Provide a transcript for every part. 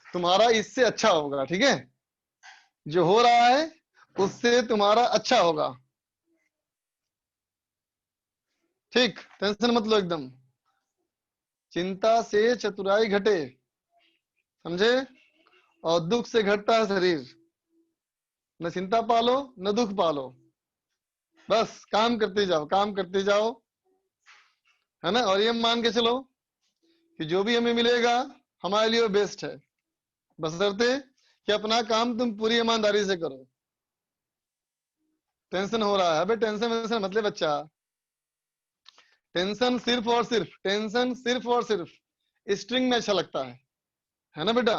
तुम्हारा इससे अच्छा होगा, ठीक है? जो हो रहा है उससे तुम्हारा अच्छा होगा, ठीक? टेंशन मत लो एकदम। चिंता से चतुराई घटे, समझे? और दुख से घटता है शरीर। न चिंता पालो न दुख पालो, बस काम करते जाओ, काम करते जाओ, है ना? और ये मान के चलो कि जो भी हमें मिलेगा हमारे लिए बेस्ट है, बशर्ते कि अपना काम तुम पूरी ईमानदारी से करो। टेंशन हो रहा है, अबे टेंशन वेंशन मतलब बच्चा, टेंशन सिर्फ और सिर्फ, टेंशन सिर्फ और सिर्फ स्ट्रिंग में अच्छा लगता है ना बेटा?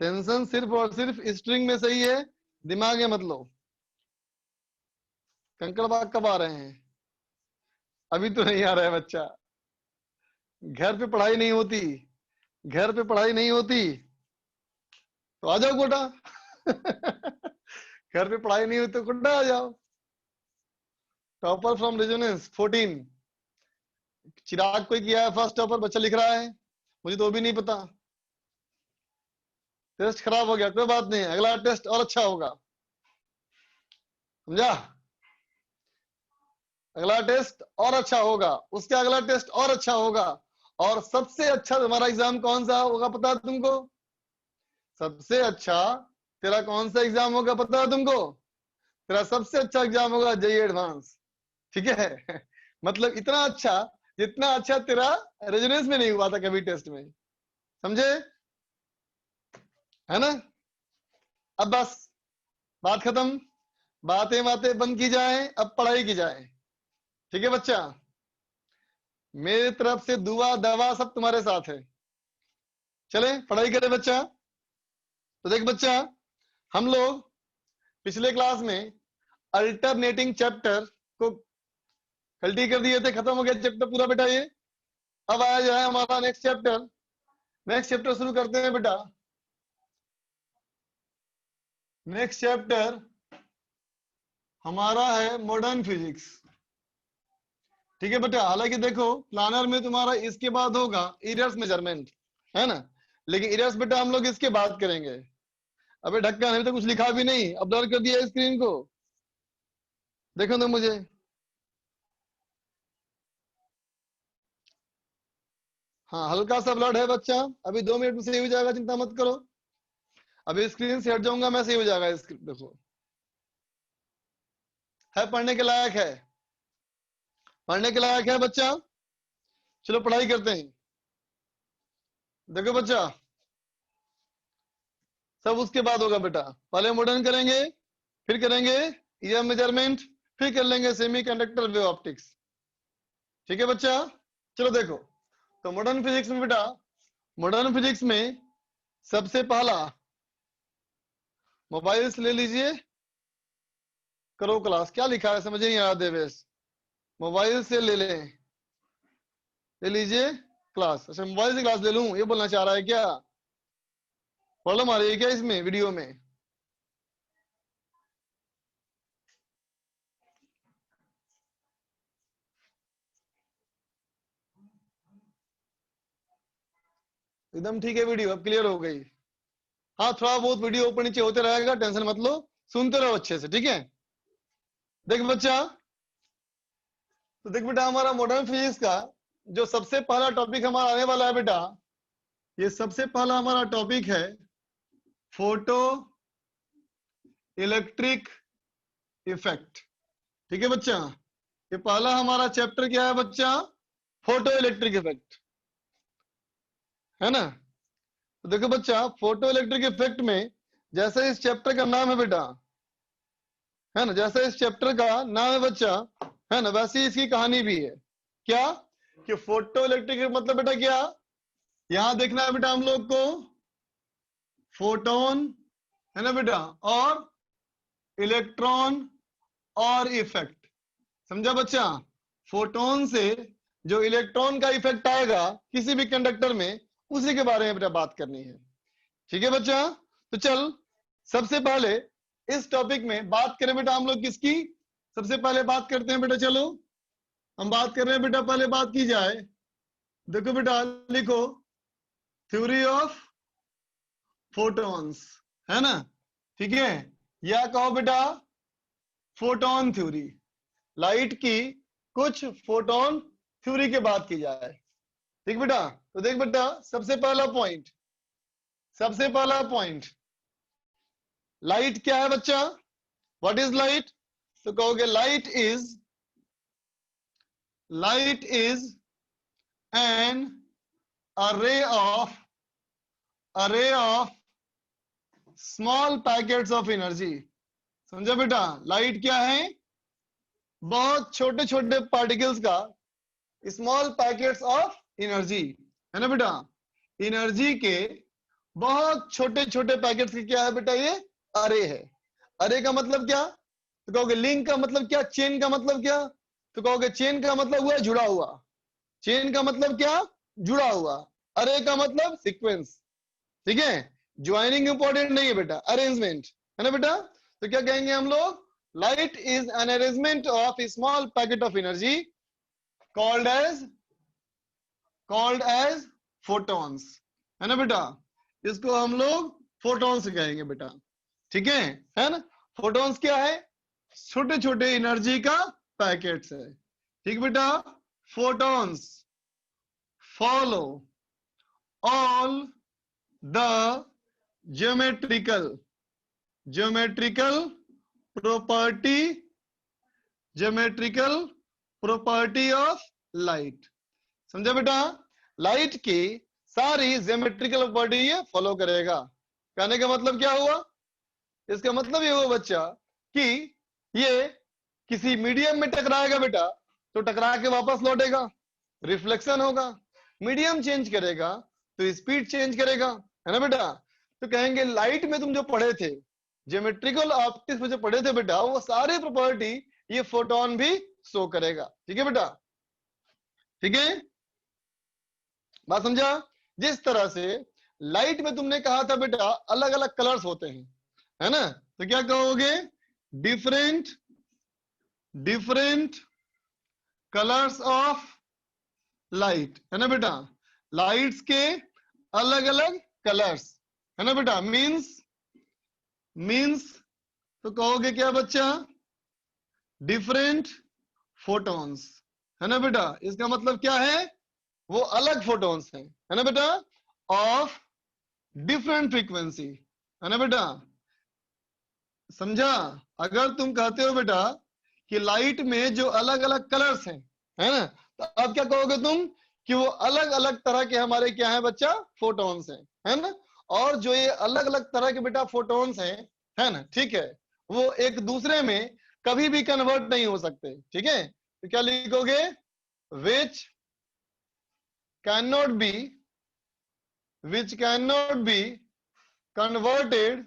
टेंशन सिर्फ और सिर्फ स्ट्रिंग में सही है, दिमाग में मत लो। कंकड़ बाग कब आ रहे हैं? अभी तो नहीं आ रहा है बच्चा। घर पे पढ़ाई नहीं होती, घर पे पढ़ाई नहीं होती तो आ जाओ कोटा। घर पे पढ़ाई नहीं होती तो कोटा आ जाओ। टॉपर फ्रॉम रेजोनेंस 14, चिराग कोई किया है फर्स्ट टॉपर, बच्चा लिख रहा है, मुझे तो भी नहीं पता। टेस्ट खराब हो गया, कोई बात नहीं, अगला टेस्ट और अच्छा होगा, समझा? अगला टेस्ट और अच्छा होगा, उसका अगला टेस्ट और अच्छा होगा। और सबसे अच्छा तुम्हारा एग्जाम कौन सा होगा पता है तुमको? सबसे अच्छा तेरा कौन सा एग्जाम होगा पता है तुमको? तेरा सबसे अच्छा एग्जाम होगा जेईई एडवांस, ठीक है? मतलब इतना अच्छा जितना अच्छा तेरा रेजोनेंस में नहीं हुआ था कभी टेस्ट में, समझे? है ना? अब बस बात खत्म, बातें बातें बंद की जाए, अब पढ़ाई की जाए, ठीक है बच्चा? मेरी तरफ से दुआ दवा सब तुम्हारे साथ है, चले पढ़ाई करें बच्चा। तो देख बच्चा, हम लोग पिछले क्लास में अल्टरनेटिंग चैप्टर को कल्टी कर दिए थे, खत्म हो गया चैप्टर पूरा बेटा ये। अब आया जाए हमारा नेक्स्ट चैप्टर, नेक्स्ट चैप्टर शुरू करते हैं बेटा। नेक्स्ट चैप्टर हमारा है मॉडर्न फिजिक्स, ठीक है बेटा? हालांकि देखो प्लानर में तुम्हारा इसके बाद होगा इरर्स मेजरमेंट, है ना? लेकिन इरर्स बेटा हम लोग इसके बाद करेंगे। अबे ढक्कन, अभी तो कुछ लिखा भी नहीं, अब ब्लर कर दिया स्क्रीन को, देखो तो मुझे। हाँ हल्का सा ब्लड है बच्चा, अभी 2 मिनट में सही हो जाएगा, चिंता मत करो। अभी स्क्रीन से हट जाऊंगा मैं, सही हो जाएगा। देखो है, पढ़ने के लायक है, पढ़ने के लायक है बच्चा। चलो पढ़ाई करते हैं। देखो बच्चा, सब उसके बाद होगा बेटा। पहले मॉडर्न करेंगे, फिर करेंगे ईयर मेजरमेंट, फिर कर लेंगे सेमीकंडक्टर वेव ऑप्टिक्स, ठीक है बच्चा? चलो देखो, तो मॉडर्न फिजिक्स में बेटा, मॉडर्न फिजिक्स में सबसे पहला मोबाइल से ले लीजिए, करो क्लास। क्या लिखा है समझ नहीं आ रहा देवेश? मोबाइल से ले लें, ले लीजिए क्लास। अच्छा मोबाइल से क्लास ले लूं, ये बोलना चाह रहा है क्या? प्रॉब्लम आ रही है क्या इसमें वीडियो में? एकदम ठीक है, वीडियो अब क्लियर हो गई। हाँ थोड़ा बहुत वीडियो ऊपर नीचे होते रहेगा, टेंशन मत लो, सुनते रहो अच्छे से, ठीक है? देख बच्चा, तो देख बेटा, हमारा मॉडर्न फिजिक्स का जो सबसे पहला टॉपिक हमारा आने वाला है बेटा, ये सबसे पहला हमारा टॉपिक है फोटो इलेक्ट्रिक इफेक्ट, ठीक है बच्चा? ये पहला हमारा चैप्टर क्या है बच्चा? फोटो इलेक्ट्रिक इफेक्ट, है ना? तो देखो बच्चा, फोटो इलेक्ट्रिक इफेक्ट में जैसे इस चैप्टर का नाम है बेटा, है ना, जैसे इस चैप्टर का नाम है बच्चा, है ना, वैसी इसकी कहानी भी है। क्या? कि फोटो इलेक्ट्रिक मतलब बेटा क्या, यहां देखना है बेटा हम लोग को फोटोन, है ना बेटा, और इलेक्ट्रॉन और इफेक्ट, समझा बच्चा? फोटोन से जो इलेक्ट्रॉन का इफेक्ट आएगा किसी भी कंडक्टर में, उसी के बारे में बेटा बात करनी है, ठीक है बच्चा? तो चल सबसे पहले इस टॉपिक में बात करें बेटा हम लोग किसकी? सबसे पहले बात करते हैं बेटा, चलो हम बात कर रहे हैं बेटा, पहले बात की जाए। देखो बेटा लिखो, थ्योरी ऑफ फोटॉन्स, है ना, ठीक है। या कहो बेटा फोटोन थ्योरी, लाइट की कुछ फोटोन थ्योरी की बात की जाए। ठीक बेटा, तो देख बेटा सबसे पहला पॉइंट, सबसे पहला पॉइंट, लाइट क्या है बच्चा, व्हाट इज लाइट, तो कहोगे light is N array of small packets of energy. समझा बेटा, लाइट क्या है, बहुत छोटे छोटे पार्टिकल्स का स्मॉल पैकेट्स ऑफ एनर्जी, है ना बेटा। एनर्जी के बहुत छोटे छोटे पैकेट्स की क्या है बेटा, ये अरे है। अरे का मतलब क्या, तो कहोगे लिंक का मतलब क्या, चेन का मतलब क्या, तो कहोगे चेन का मतलब हुआ जुड़ा हुआ, चेन का मतलब क्या, जुड़ा हुआ, अरे का मतलब सीक्वेंस, ठीक है। ज्वाइनिंग इंपॉर्टेंट नहीं है बेटा, अरेंजमेंट, है ना बेटा। तो क्या कहेंगे हम लोग, light is an arrangement of small packet of energy called as photons, है ना बेटा। इसको हम लोग फोटॉन्स कहेंगे बेटा, ठीक है ना। फोटॉन्स क्या है, छोटे छोटे एनर्जी का पैकेट्स है, ठीक बेटा। Photons follow all the geometrical property geometrical property of light. समझा बेटा, लाइट की सारी ज्योमेट्रिकल प्रॉपर्टी ये फॉलो करेगा। कहने का मतलब क्या हुआ, इसका मतलब ये हुआ बच्चा कि ये किसी मीडियम में टकराएगा बेटा, तो टकरा के वापस लौटेगा, रिफ्लेक्शन होगा, मीडियम चेंज करेगा तो स्पीड चेंज करेगा, है ना बेटा। तो कहेंगे लाइट में तुम जो पढ़े थे, ज्योमेट्रिकल ऑप्टिक्स में जो पढ़े थे बेटा, वो सारे प्रॉपर्टी ये फोटोन भी शो करेगा, ठीक है बेटा, ठीक है, बात समझा। जिस तरह से लाइट में तुमने कहा था बेटा अलग अलग कलर्स होते हैं, है ना, तो क्या कहोगे, different different colours of light, है ना बेटा। लाइट्स के अलग अलग कलर्स, है ना बेटा। मीन्स तो कहोगे क्या बच्चा, डिफरेंट फोटॉन्स, है ना बेटा। इसका मतलब क्या है, वो अलग फोटॉन्स हैं, है ना बेटा, ऑफ डिफरेंट फ्रीक्वेंसी, है ना बेटा। समझा, अगर तुम कहते हो बेटा कि लाइट में जो अलग अलग कलर्स हैं, है ना, तो अब क्या कहोगे तुम कि वो अलग अलग तरह के हमारे क्या है बच्चा, फोटॉन्स हैं, है ना। और जो ये अलग अलग तरह के बेटा फोटॉन्स हैं, है ना, ठीक है, वो एक दूसरे में कभी भी कन्वर्ट नहीं हो सकते, ठीक है। तो क्या लिखोगे, which can not be which can not be converted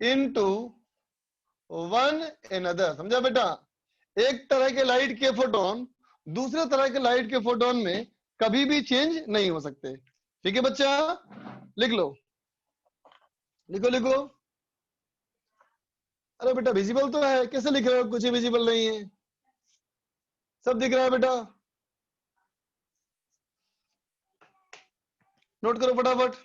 into one another. समझा बेटा, एक तरह के लाइट के फोटोन दूसरे तरह के लाइट के फोटोन में कभी भी चेंज नहीं हो सकते, ठीक है बच्चा। लिख लो, लिखो लिखो। अरे बेटा विजिबल तो है, कैसे लिख रहे हो, कुछ विजिबल नहीं है, सब दिख रहा है बेटा, नोट करो फटाफट।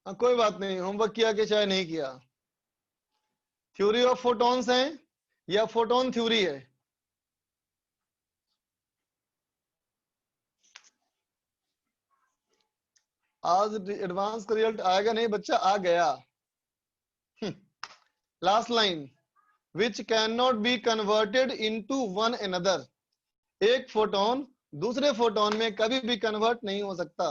कोई बात नहीं, होमवर्क किया कि चाहे नहीं किया, थ्योरी ऑफ फोटॉन्स है या फोटोन थ्योरी है। आज एडवांस का रिजल्ट आएगा नहीं बच्चा, आ गया। Last line, which can not be converted into one another, एक फोटोन दूसरे फोटोन में कभी भी कन्वर्ट नहीं हो सकता।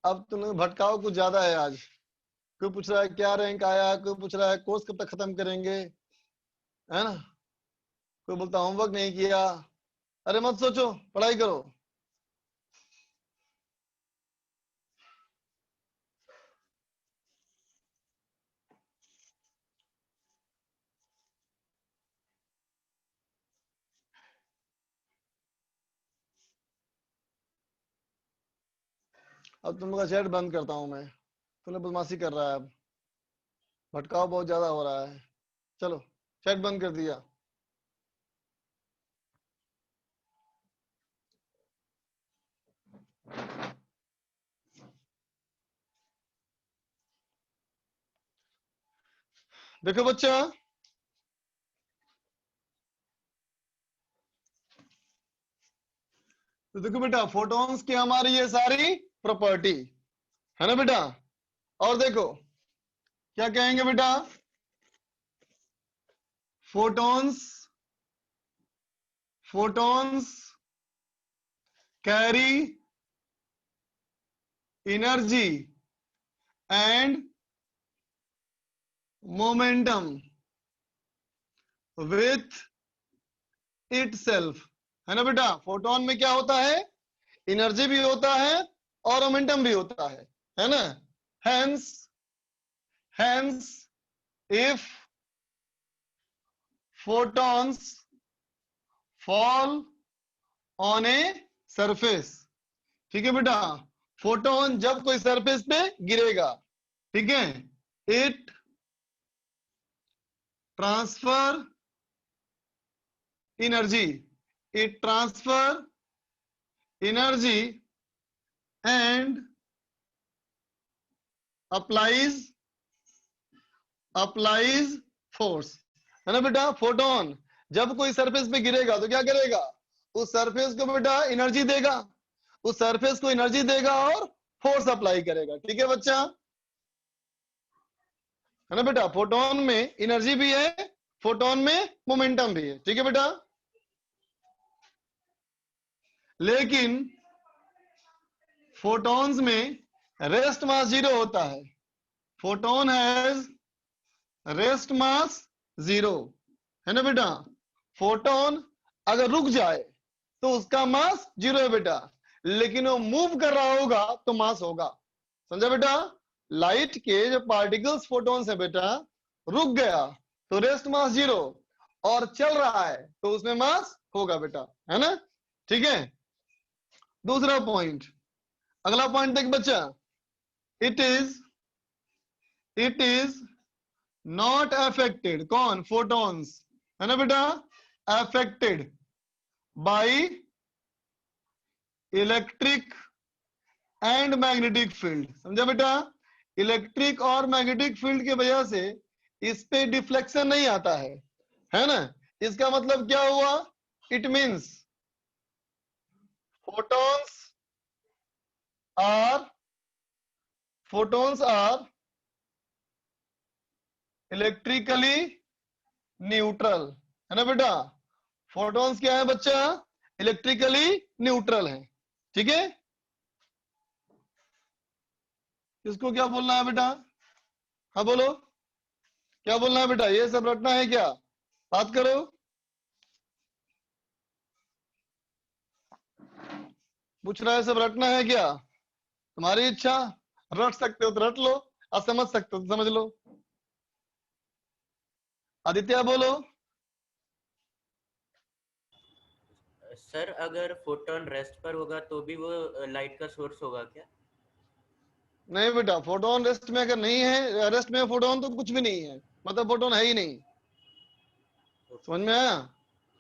अब तुम्हें भटकाव कुछ ज्यादा है आज, कोई पूछ रहा है क्या रैंक आया, कोई पूछ रहा है कोर्स कब तक खत्म करेंगे, है ना, कोई बोलता होमवर्क नहीं किया। अरे मत सोचो, पढ़ाई करो। अब तुम लोग का चैट बंद करता हूं मैं, तुमने बदमाशी कर रहा है, अब भटकाव बहुत ज्यादा हो रहा है। चलो चैट बंद कर दिया। देखो बच्चा, तो देखो बेटा, फोटॉन्स की हमारी ये सारी प्रॉपर्टी है ना बेटा। और देखो क्या कहेंगे बेटा, photons photons carry energy and momentum with itself, है ना बेटा। फोटोन में क्या होता है, एनर्जी भी होता है और मोमेंटम भी होता है ना। Hence hence if photons fall on a surface, ठीक है बेटा, फोटोन जब कोई सरफेस पे गिरेगा, ठीक है, it transfer energy, it transfer energy and applies force, है ना बेटा। फोटोन जब कोई सरफेस पे गिरेगा तो क्या करेगा, उस सरफेस को बेटा एनर्जी देगा, उस सरफेस को एनर्जी देगा और फोर्स अप्लाई करेगा, ठीक है बच्चा, है ना बेटा। फोटोन में एनर्जी भी है, फोटोन में मोमेंटम भी है, ठीक है बेटा। लेकिन फोटॉन्स में रेस्ट मास 0 होता है, फोटोन हैज रेस्ट मास 0, है ना बेटा। फोटोन अगर रुक जाए तो उसका मास 0 है बेटा, लेकिन वो मूव कर रहा होगा तो मास होगा, समझा बेटा। लाइट के जो पार्टिकल्स फोटोन्स है बेटा, रुक गया तो रेस्ट मास 0, और चल रहा है तो उसमें मास होगा बेटा, है ना, ठीक है। दूसरा पॉइंट, अगला पॉइंट देख बच्चा, इट इज नॉट अफेक्टेड, कौन, फोटॉन्स, है ना बेटा, affected by electric and magnetic field, समझा बेटा। इलेक्ट्रिक और मैग्नेटिक फील्ड की वजह से इस पे डिफ्लेक्शन नहीं आता है ना। इसका मतलब क्या हुआ, it means photons are photons are electrically neutral, है ना बेटा। फोटॉन्स क्या है बच्चा, इलेक्ट्रिकली न्यूट्रल है, ठीक है। इसको क्या बोलना है बेटा, हाँ बोलो, क्या बोलना है बेटा, ये सब रटना है क्या, बात करो। पूछ रहा है सब रटना है क्या, तुम्हारी इच्छा, रट सकते हो तो रट लो, और समझ सकते हो तो समझ लो। आदित्य बोलो। सर अगर फोटोन रेस्ट पर होगा तो भी वो लाइट का सोर्स होगा क्या? नहीं बेटा, फोटोन रेस्ट में अगर नहीं है, रेस्ट में फोटोन तो कुछ भी नहीं है, मतलब फोटोन है ही नहीं, समझ में आया।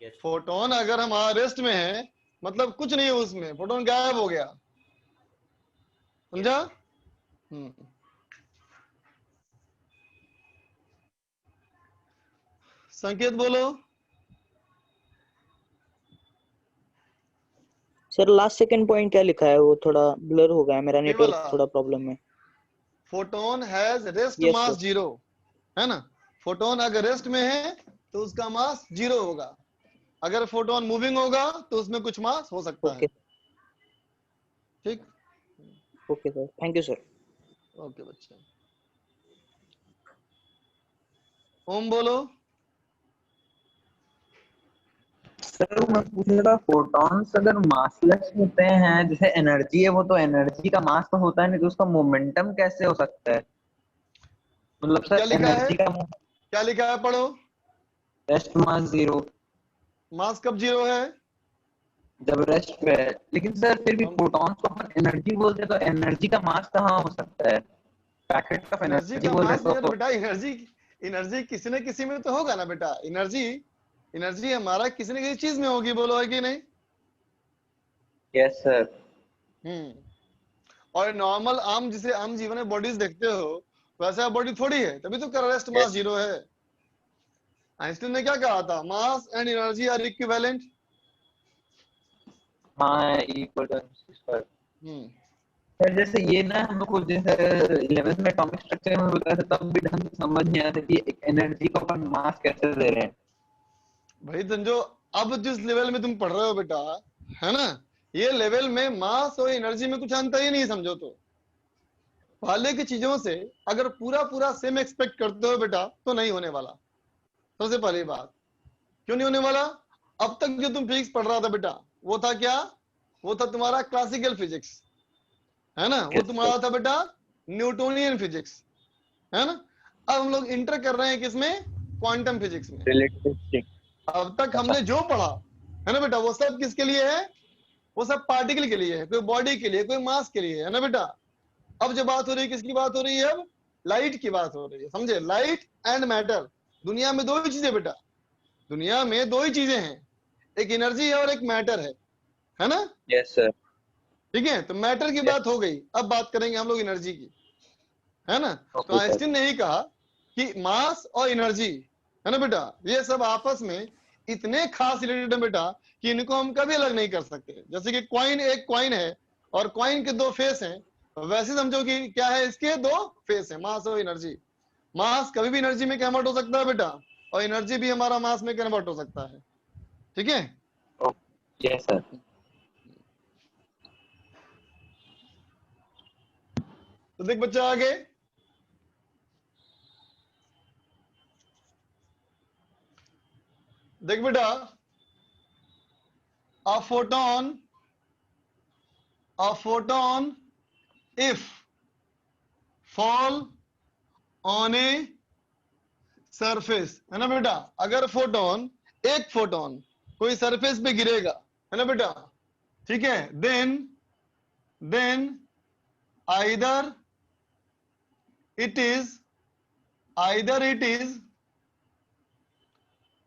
यस। फोटोन अगर हमारा रेस्ट में है मतलब कुछ नहीं है उसमें, फोटोन गायब हो गया, समझा। यस। संकेत बोलो। सर लास्ट सेकंड पॉइंट क्या लिखा है, वो थोड़ा ब्लर हो गया है, मेरा ये नेटवर्क वाला, थोड़ा प्रॉब्लम है। Photon has rest yes mass sir. 0, है ना। फोटोन अगर रेस्ट में है तो उसका मास 0 होगा, अगर फोटोन मूविंग होगा तो उसमें कुछ मास हो सकता है, ओके ठीक। Okay sir, thank you sir. Okay बच्चा, ओम बोलो। सर मैं पूछ रहा था, फोटॉन्स अगर मासलेस होते हैं, जैसे एनर्जी है, वो तो एनर्जी का मास तो होता है नहीं, तो उसका मोमेंटम कैसे हो सकता है, मतलब क्या सर लिखा है, एनर्जी का क्या लिखा है पढ़ो। रेस्ट मास 0, मास कब 0 है, जब रेस्ट पे है, लेकिन सर फिर भी प्रोटॉन्स को अपन एनर्जी बोलते हैं, तो एनर्जी का मास कहाँ हो सकता है? पैकेट ऑफ एनर्जी एनर्जी का बोल रहे मास हैं यार तो। बेटा, एनर्जी एनर्जी किसी न किसी में तो होगा ना बेटा। एनर्जी एनर्जी हमारा किसी न किसी चीज में होगी, बोलो है कि नहीं? Yes sir. हम्म। और नॉर्मल आम, जिसे आम जीवन में बॉडीज देखते हो, वैसा बॉडी थोड़ी है, तभी तो रेस्ट मास यस। जीरो है। आइंस्टीन ने क्या कहा था? Mass and energy are equivalent. हाँ equal to sir. Hmm. Sir जैसे ये ना हम लोग को जैसे 11th में एटॉमिक स्ट्रक्चर में बताया था, तब भी ढंग से समझ नहीं आया था कि एक एनर्जी को अपन मास कैसे दे रहे हैं। भाई समझो, अब जिस लेवल में तुम पढ़ रहे हो बेटा, है ना, ये लेवल में मास और एनर्जी में कुछ अंतर ही नहीं, समझो तो। पहले की चीजों से अगर पूरा पूरा सेम एक्सपेक्ट करते हो बेटा, तो नहीं होने वाला। सबसे पहली बात, क्यों नहीं होने वाला? अब तक जो तुम फिजिक्स पढ़ रहा था बेटा, वो था क्या? वो था तुम्हारा क्लासिकल फिजिक्स, है ना, वो यस सर। तुम्हारा था बेटा न्यूटोनियन फिजिक्स, है ना। अब हम लोग इंटर कर रहे हैं किसमें? क्वांटम फिजिक्स में। रिलेटिविस्टिक। अब तक हमने जो पढ़ा है ना बेटा, वो सब किसके लिए है? वो सब पार्टिकल के लिए है, कोई बॉडी के लिए, कोई मास के लिए, है ना बेटा। अब जो बात हो रही है, किसकी बात हो रही है? अब लाइट की बात हो रही है, समझे? Light and matter. दुनिया में दो ही चीजें बेटा, दुनिया में दो ही चीजें हैं, एक एनर्जी है और एक मैटर है ना। Yes sir. ठीक है, तो मैटर की बात हो गई, अब बात करेंगे हम लोग एनर्जी की, है ना। तो ओके सर। आइंस्टीन ने ही कहा कि मास और एनर्जी, है ना बेटा, ये सब आपस में इतने खास रिलेटेड है बेटा कि इनको हम कभी अलग नहीं कर सकते। जैसे कि कॉइन, एक कॉइन है और कॉइन के दो फेस हैं, वैसे समझो कि क्या है, इसके दो फेस है, मास और एनर्जी। मास कभी भी एनर्जी में कन्वर्ट हो सकता है बेटा, और एनर्जी भी हमारा मास में कन्वर्ट हो सकता है। ठीक है। Yes sir. तो देख बच्चा आगे, देख बेटा, a photon if fall on a surface, है ना बेटा, अगर फोटोन, एक फोटोन कोई सरफेस पे गिरेगा, है ना बेटा, ठीक है, then either it is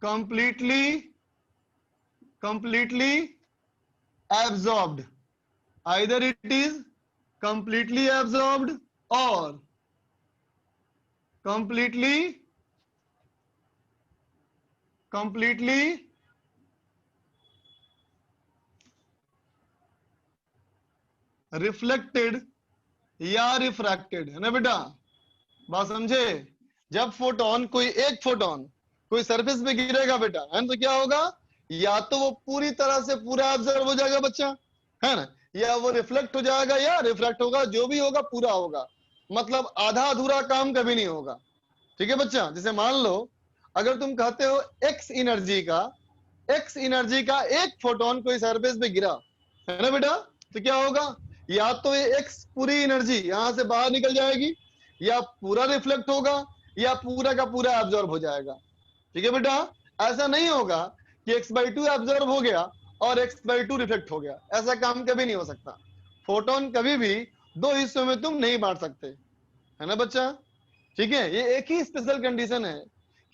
completely completely absorbed, either it is completely absorbed or completely reflected या रिफ्रैक्टेड, है ना बेटा। बात समझे? जब फोटोन, कोई एक फोटोन कोई सरफेस पे गिरेगा बेटा, है ना, तो क्या होगा? या तो वो पूरी तरह से पूरा ऑब्जर्व हो जाएगा बच्चा, है ना, या वो रिफ्लेक्ट हो जाएगा या रिफ्रैक्ट होगा, जो भी होगा पूरा होगा। मतलब आधा अधूरा काम कभी नहीं होगा। ठीक है बच्चा। जैसे मान लो, अगर तुम कहते हो एक्स एनर्जी का एक फोटोन कोई सरफेस पे गिरा, है ना बेटा, तो क्या होगा? या तो ये एक्स पूरी एनर्जी यहां से बाहर निकल जाएगी, या पूरा रिफ्लेक्ट होगा, या पूरा का पूरा एब्जॉर्ब हो जाएगा। ठीक है बेटा। ऐसा नहीं होगा कि x/2 एब्जॉर्ब हो गया और x/2 रिफ्लेक्ट हो गया, ऐसा काम कभी नहीं हो सकता। फोटोन कभी भी दो हिस्सों में तुम नहीं बांट सकते, है ना बच्चा। ठीक है, ये एक ही स्पेशल कंडीशन है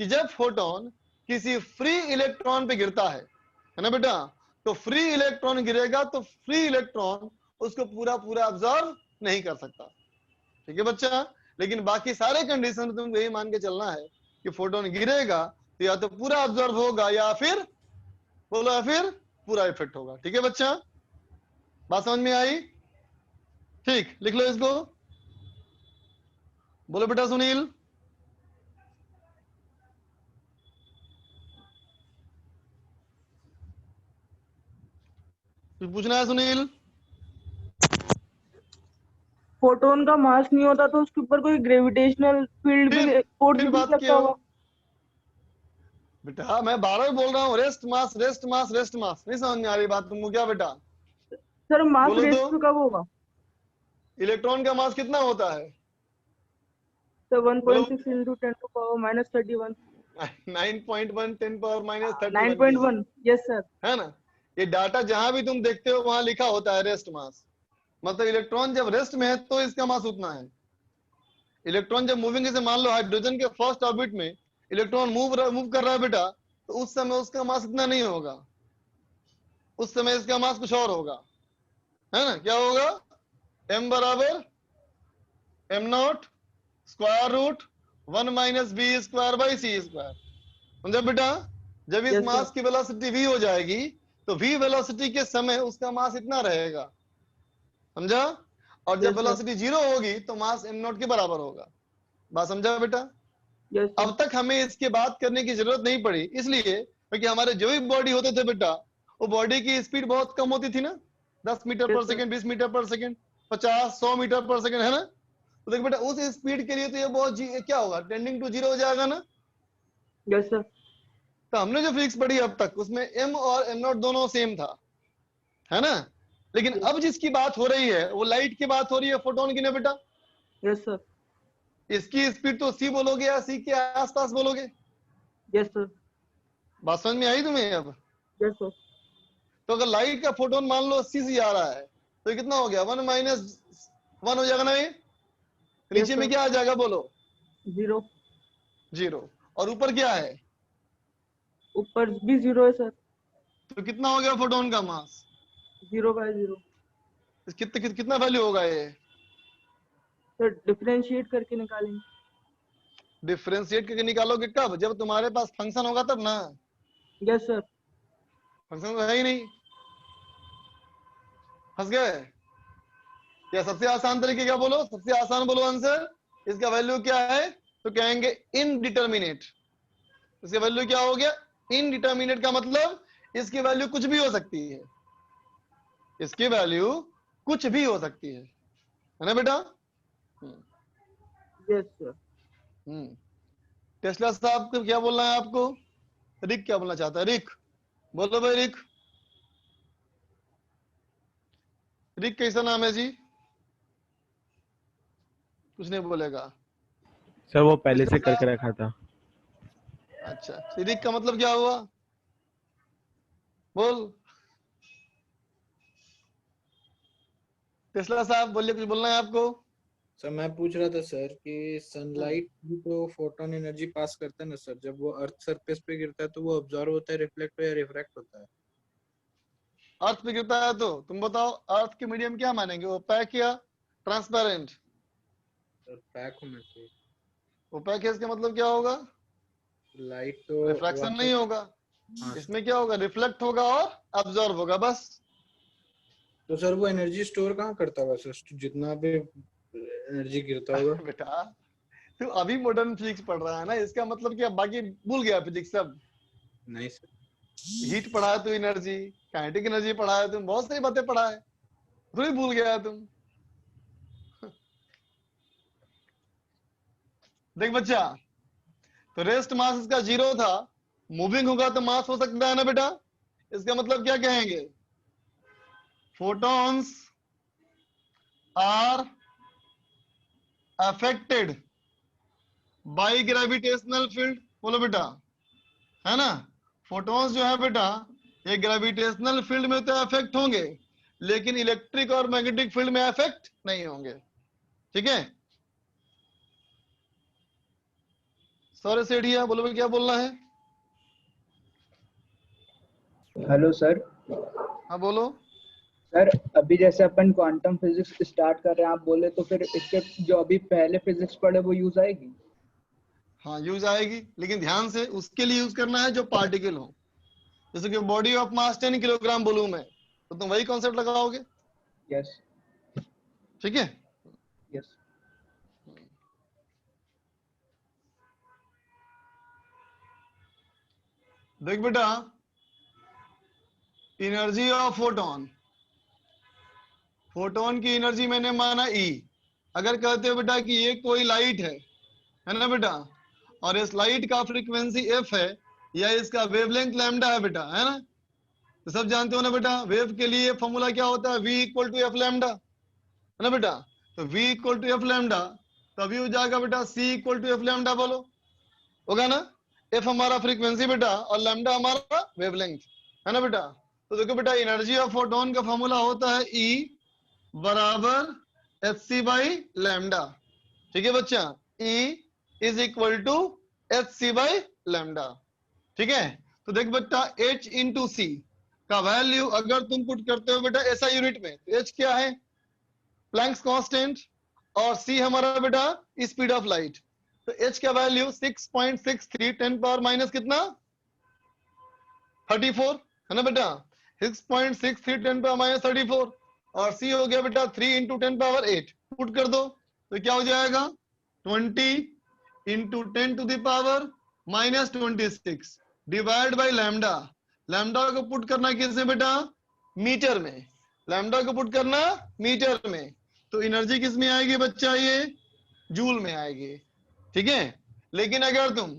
कि जब फोटोन किसी फ्री इलेक्ट्रॉन पे गिरता है ना बेटा, तो फ्री इलेक्ट्रॉन गिरेगा तो फ्री इलेक्ट्रॉन उसको पूरा पूरा ऑब्जर्व नहीं कर सकता। ठीक है बच्चा। लेकिन बाकी सारे कंडीशन तुमको यही मान के चलना है कि फोटोन गिरेगा तो या तो पूरा ऑब्जर्व होगा, या फिर बोलो, या फिर पूरा इफेक्ट होगा। ठीक है बच्चा, बात समझ में आई? ठीक, लिख लो इसको। बोलो बेटा सुनील। कुछ पूछना है सुनील? फोटोन का मास नहीं होता तो उसके ऊपर कोई ग्रेविटेशनल फील्ड भी, फोर्स फिर भी बात लगता किया होगा। बेटा, मैं 12 बोल रहा हूँ, rest mass rest mass rest mass. नहीं समझ में आ रही बात तुमको क्या बेटा? सर मास बोलो रेस तो, तो कब होगा? इलेक्ट्रॉन का मास कितना होता है? सर बोलो। 1.6 into 10⁻31। 9.1 10⁻³ kg, 9.1, yes sir. है ना। ये डाटा जहां भी तुम देखते हो वहां लिखा होता है रेस्ट मास, मतलब इलेक्ट्रॉन जब रेस्ट में है तो इसका मास उतना है। इलेक्ट्रॉन जब मूविंग, जैसे मान लो हाइड्रोजन के फर्स्ट ऑर्बिट में इलेक्ट्रॉन मूव कर रहा है बेटा, तो उस समय उसका मास इतना नहीं होगा, उस समय इसका मास कुछ और होगा, है ना? क्या होगा? m बराबर m0 square root 1 minus b square by c square. समझा बेटा? जब इस Yes, sir. मास की वेलोसिटी v हो जाएगी तो v वेलोसिटी के समय उसका मास इतना रहेगा, समझा? और जब Yes, sir. वेलोसिटी 0 होगी तो मास m0 के बराबर होगा। बात समझा बेटा? यस अब तक हमें इसके बात करने की जरूरत नहीं पड़ी, इसलिए क्योंकि हमारे जो भी बॉडी होते थे बेटा, वो बॉडी की स्पीड बहुत कम होती थी ना, 10 मीटर Yes, पर sir. सेकंड, 20 मीटर पर सेकंड, 50, 100 मीटर पर सेकंड, है ना? तो देख बेटा, उस स्पीड के लिए तो ये बहुत क्या होगा, टेंडिंग टू 0 हो जाएगा ना। Yes sir. तो हमने जो फिजिक्स पढ़ी अब तक उसमें m और m0 दोनों सेम था, है ना? लेकिन Yes. अब जिसकी बात हो रही है वो लाइट की बात हो रही है, फोटोन की ना बेटा। Yes sir. इसकी स्पीड तो c बोलोगे या c के आसपास बोलोगे। Yes sir. बात समझ में आई तुम्हें अब? Yes sir. तो अगर लाइट का फोटोन मान लो 80 से आ रहा है तो कितना हो गया, 1 माइनस 1 हो जाएगा ना ये। नीचे में sir. क्या आ जाएगा बोलो? 0। 0। और ऊपर क्या है? ऊपर भी 0 है सर। तो कितना हो गया फोटोन का मास? 0/0। कितना वैल्यू होगा ये? सर डिफरेंशिएट करके निकालेंगे। डिफरेंशिएट करके निकालोगे कब? जब तुम्हारे पास फंक्शन होगा तब ना। Yes sir. फंक्शन तो है ही नहीं, फंस गए। या सबसे आसान तरीके क्या बोलो, सबसे आसान बोलो आंसर, इसका वैल्यू क्या है? तो कहेंगे इनडिटर्मिनेट। इसका वैल्यू क्या हो गया? इनडिटर्मिनेट का मतलब इसकी वैल्यू कुछ भी हो सकती है, इसकी वैल्यू कुछ भी हो सकती है ना बेटा? Yes sir. टेस्ला साहब को क्या बोलना है आपको? रिक क्या बोलना चाहता है? रिक बोलो भाई। रिक, रिक कैसा नाम है जी? कुछ नहीं बोलेगा सर, वो पहले से करके रखा था। अच्छा, रिक का मतलब क्या हुआ? बोल टेस्ला साहब, बोलिए, कुछ बोलना है आपको? सर मैं पूछ रहा था सर कि सनलाइट भी तो फोटोन एनर्जी पास करता है ना सर, जब वो अर्थ सरफेस पे गिरता है तो वो ऑब्जॉर्व होता है, रिफ्लेक्ट या रिफ्रैक्ट होता है? अर्थ पे गिरता है तो तुम बताओ, अर्थ के मीडियम क्या मानेंगे, ओपैक या ट्रांसपेरेंट? सर पैक होना चाहिए। ओपैक है, इसका मतलब क्या होगा? लाइट तो रिफ्रैक्शन नहीं होगा, हाँ इसमें क्या होगा, रिफ्लेक्ट होगा और अब्जॉर्ब होगा, बस। तो सर वो एनर्जी स्टोर कहाँ करता होगा सर, जितना भी एनर्जी गिरता होगा? बेटा तू अभी मॉडर्न फिजिक्स पढ़ रहा है ना, इसका मतलब क्या, बाकी भूल गया फिजिक्स सब? नहीं सर। हीट पढ़ा है तू, एनर्जी, काइनेटिक एनर्जी पढ़ा है तुम, बहुत सारी बातें पढ़ा है, थोड़ी भूल गया है तुम। देख बच्चा, तो रेस्ट मास इसका 0 था, मूविंग होगा तो मास हो सकता है ना बेटा। इसका मतलब क्या कहेंगे, photons are affected by gravitational field। बोलो बेटा, है ना? फोटॉन्स जो है बेटा ये ग्रेविटेशनल फील्ड में तो अफेक्ट होंगे, लेकिन इलेक्ट्रिक और मैग्नेटिक फील्ड में अफेक्ट नहीं होंगे, ठीक है? सॉरी सेठिया, बोलो भाई क्या बोलना है? Hello sir. हाँ बोलो। सर अभी जैसे अपन क्वांटम फिजिक्स स्टार्ट कर रहे हैं, आप बोले तो फिर इसके जो अभी पहले फिजिक्स पढ़े वो यूज आएगी? हाँ यूज आएगी, लेकिन ध्यान से उसके लिए यूज करना है जो पार्टिकल हो। जैसे कि body of mass 10 kilogram volume है, तो तुम वही कॉन्सेप्ट लगाओगे, यस। ठीक है? यस। देख बेटा, एनर्जी ऑफ फोटोन, फोटोन की एनर्जी मैंने माना E। अगर कहते हो बेटा कि ये कोई लाइट है ना बेटा, और इस लाइट का फ्रीक्वेंसी f है या इसका वेवलेंथ लैम्डा है बेटा, है ना? तो सब जानते हो ना बेटा, वेव के लिए फॉर्मूला क्या होता है, v equal to f lambda, है ना बेटा? तो v equal to f lambda, तो अभी हो जाएगा बेटा c equal to f lambda, बोलो होगा ना? f हमारा फ्रीक्वेंसी बेटा और लैम्डा हमारा वेवलेंथ, है ना बेटा? तो देखो बेटा एनर्जी ऑफ फोटोन का फॉर्मूला होता है E बराबर hc बाई लैम्डा। ठीक है बच्चा, E is equal to hc by lambda. ठीक है, तो देख बेटा H इंटू सी का वैल्यू अगर तुम पुट करते हो बेटा ऐसा यूनिट में, तो H क्या है, प्लैंक्स कांस्टेंट, और C हमारा बेटा स्पीड ऑफ लाइट। तो H का वैल्यू 6.63 10 पावर माइनस कितना 34 है ना बेटा, 6.63 10 पावर माइनस 34, और C हो गया बेटा 3 इंटू 10 पावर 8। पुट कर दो तो क्या हो जाएगा 20 into 10 to the power minus 26 divide by lambda. Lambda को पुट करना किसमें बेटा, मीटर में। लैम्डा को पुट करना मीटर में, तो एनर्जी किस में आएगी बच्चा, ये जूल में आएगी। ठीक है, लेकिन अगर तुम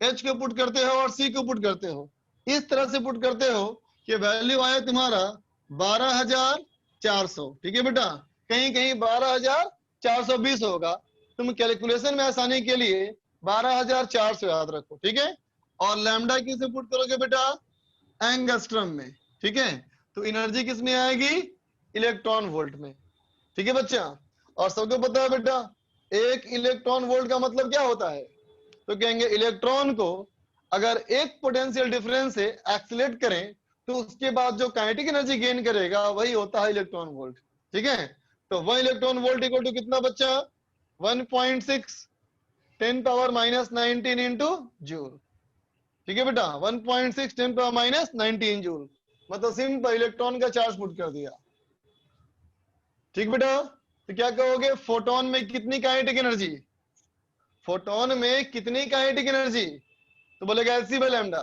H को पुट करते हो और C को पुट करते हो, इस तरह से पुट करते हो कि वैल्यू आया तुम्हारा 12,400। ठीक है बेटा, कहीं कहीं 12,420 होगा, तुम कैलकुलेशन में आसानी के लिए 12,400 याद रखो। ठीक है, और लैम्डा किसे पुट करोगे बेटा, एंगस्ट्रम में। ठीक है, तो एनर्जी किस में आएगी, इलेक्ट्रॉन वोल्ट में। ठीक है बच्चा, और सबको पता है बेटा एक इलेक्ट्रॉन वोल्ट का मतलब क्या होता है, तो कहेंगे इलेक्ट्रॉन को अगर एक पोटेंशियल डिफरेंस से एक्सीलरेट करें तो उसके बाद जो काइनेटिक एनर्जी गेन करेगा वही होता है इलेक्ट्रॉन वोल्ट। ठीक है, तो 1 इलेक्ट्रॉन वोल्ट इक्वल टू कितना बच्चा, 1.6 10 पावर माइनस 19 इंटू जूल। ठीक है बेटा, 1.6 10 पावर माइनस 19 जूल, मतलब सिंपल इलेक्ट्रॉन का चार्ज पुट कर दिया। ठीक बेटा, तो क्या कहोगे, फोटोन में कितनी काइनेटिक एनर्जी, फोटोन में कितनी काइनेटिक एनर्जी, तो बोलेगा hc बाई लैम्डा,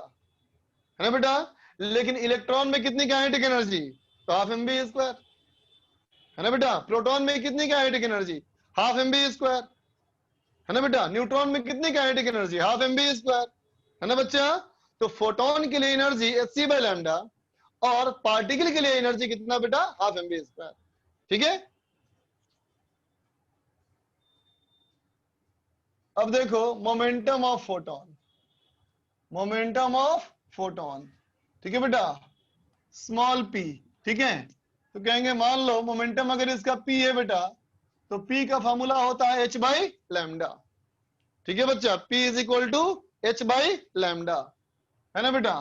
है ना बेटा। लेकिन इलेक्ट्रॉन में कितनी काइनेटिक एनर्जी, तो हाफ mv स्क्वायर, है ना बेटा। प्रोटॉन में कितनी kinetic energy, half mv square, है ना बेटा। न्यूट्रॉन में कितनी kinetic energy, half mv square, है ना बच्चा। तो फोटोन के लिए एनर्जी hc बाई लैम्डा, और पार्टिकल के लिए एनर्जी कितना बेटा, हाफ mv स्क्वायर। ठीक है, अब देखो momentum of photon, momentum of photon. ठीक है बेटा, स्मॉल p। ठीक है, तो कहेंगे मान लो मोमेंटम अगर इसका p है बेटा, तो p का फॉर्मूला होता है h बाई लैम्डा। ठीक है बच्चा, p is equal to h by lambda, है ना बेटा,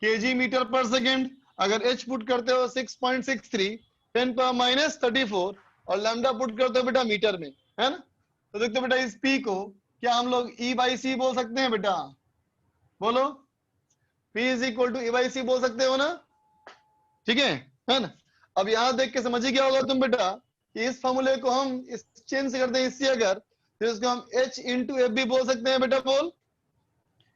kg मीटर पर सेकेंड। अगर h पुट करते हो 6.63 10 पावर माइनस 34, और लैम्डा पुट करते हो बेटा मीटर में, है ना। तो देखते बेटा इस p को क्या हम लोग E बाई सी बोल सकते हैं बेटा, बोलो, P is equal to E by C बोल सकते हो ना। ठीक है ना। अब यहां देख के समझिए क्या होगा तुम बेटा, कि इस फॉर्मूले को हम इस चेंज से करते हैं इससे, अगर तो इसको हम H इंटू एफ भी बोल सकते हैं बेटा, बोल,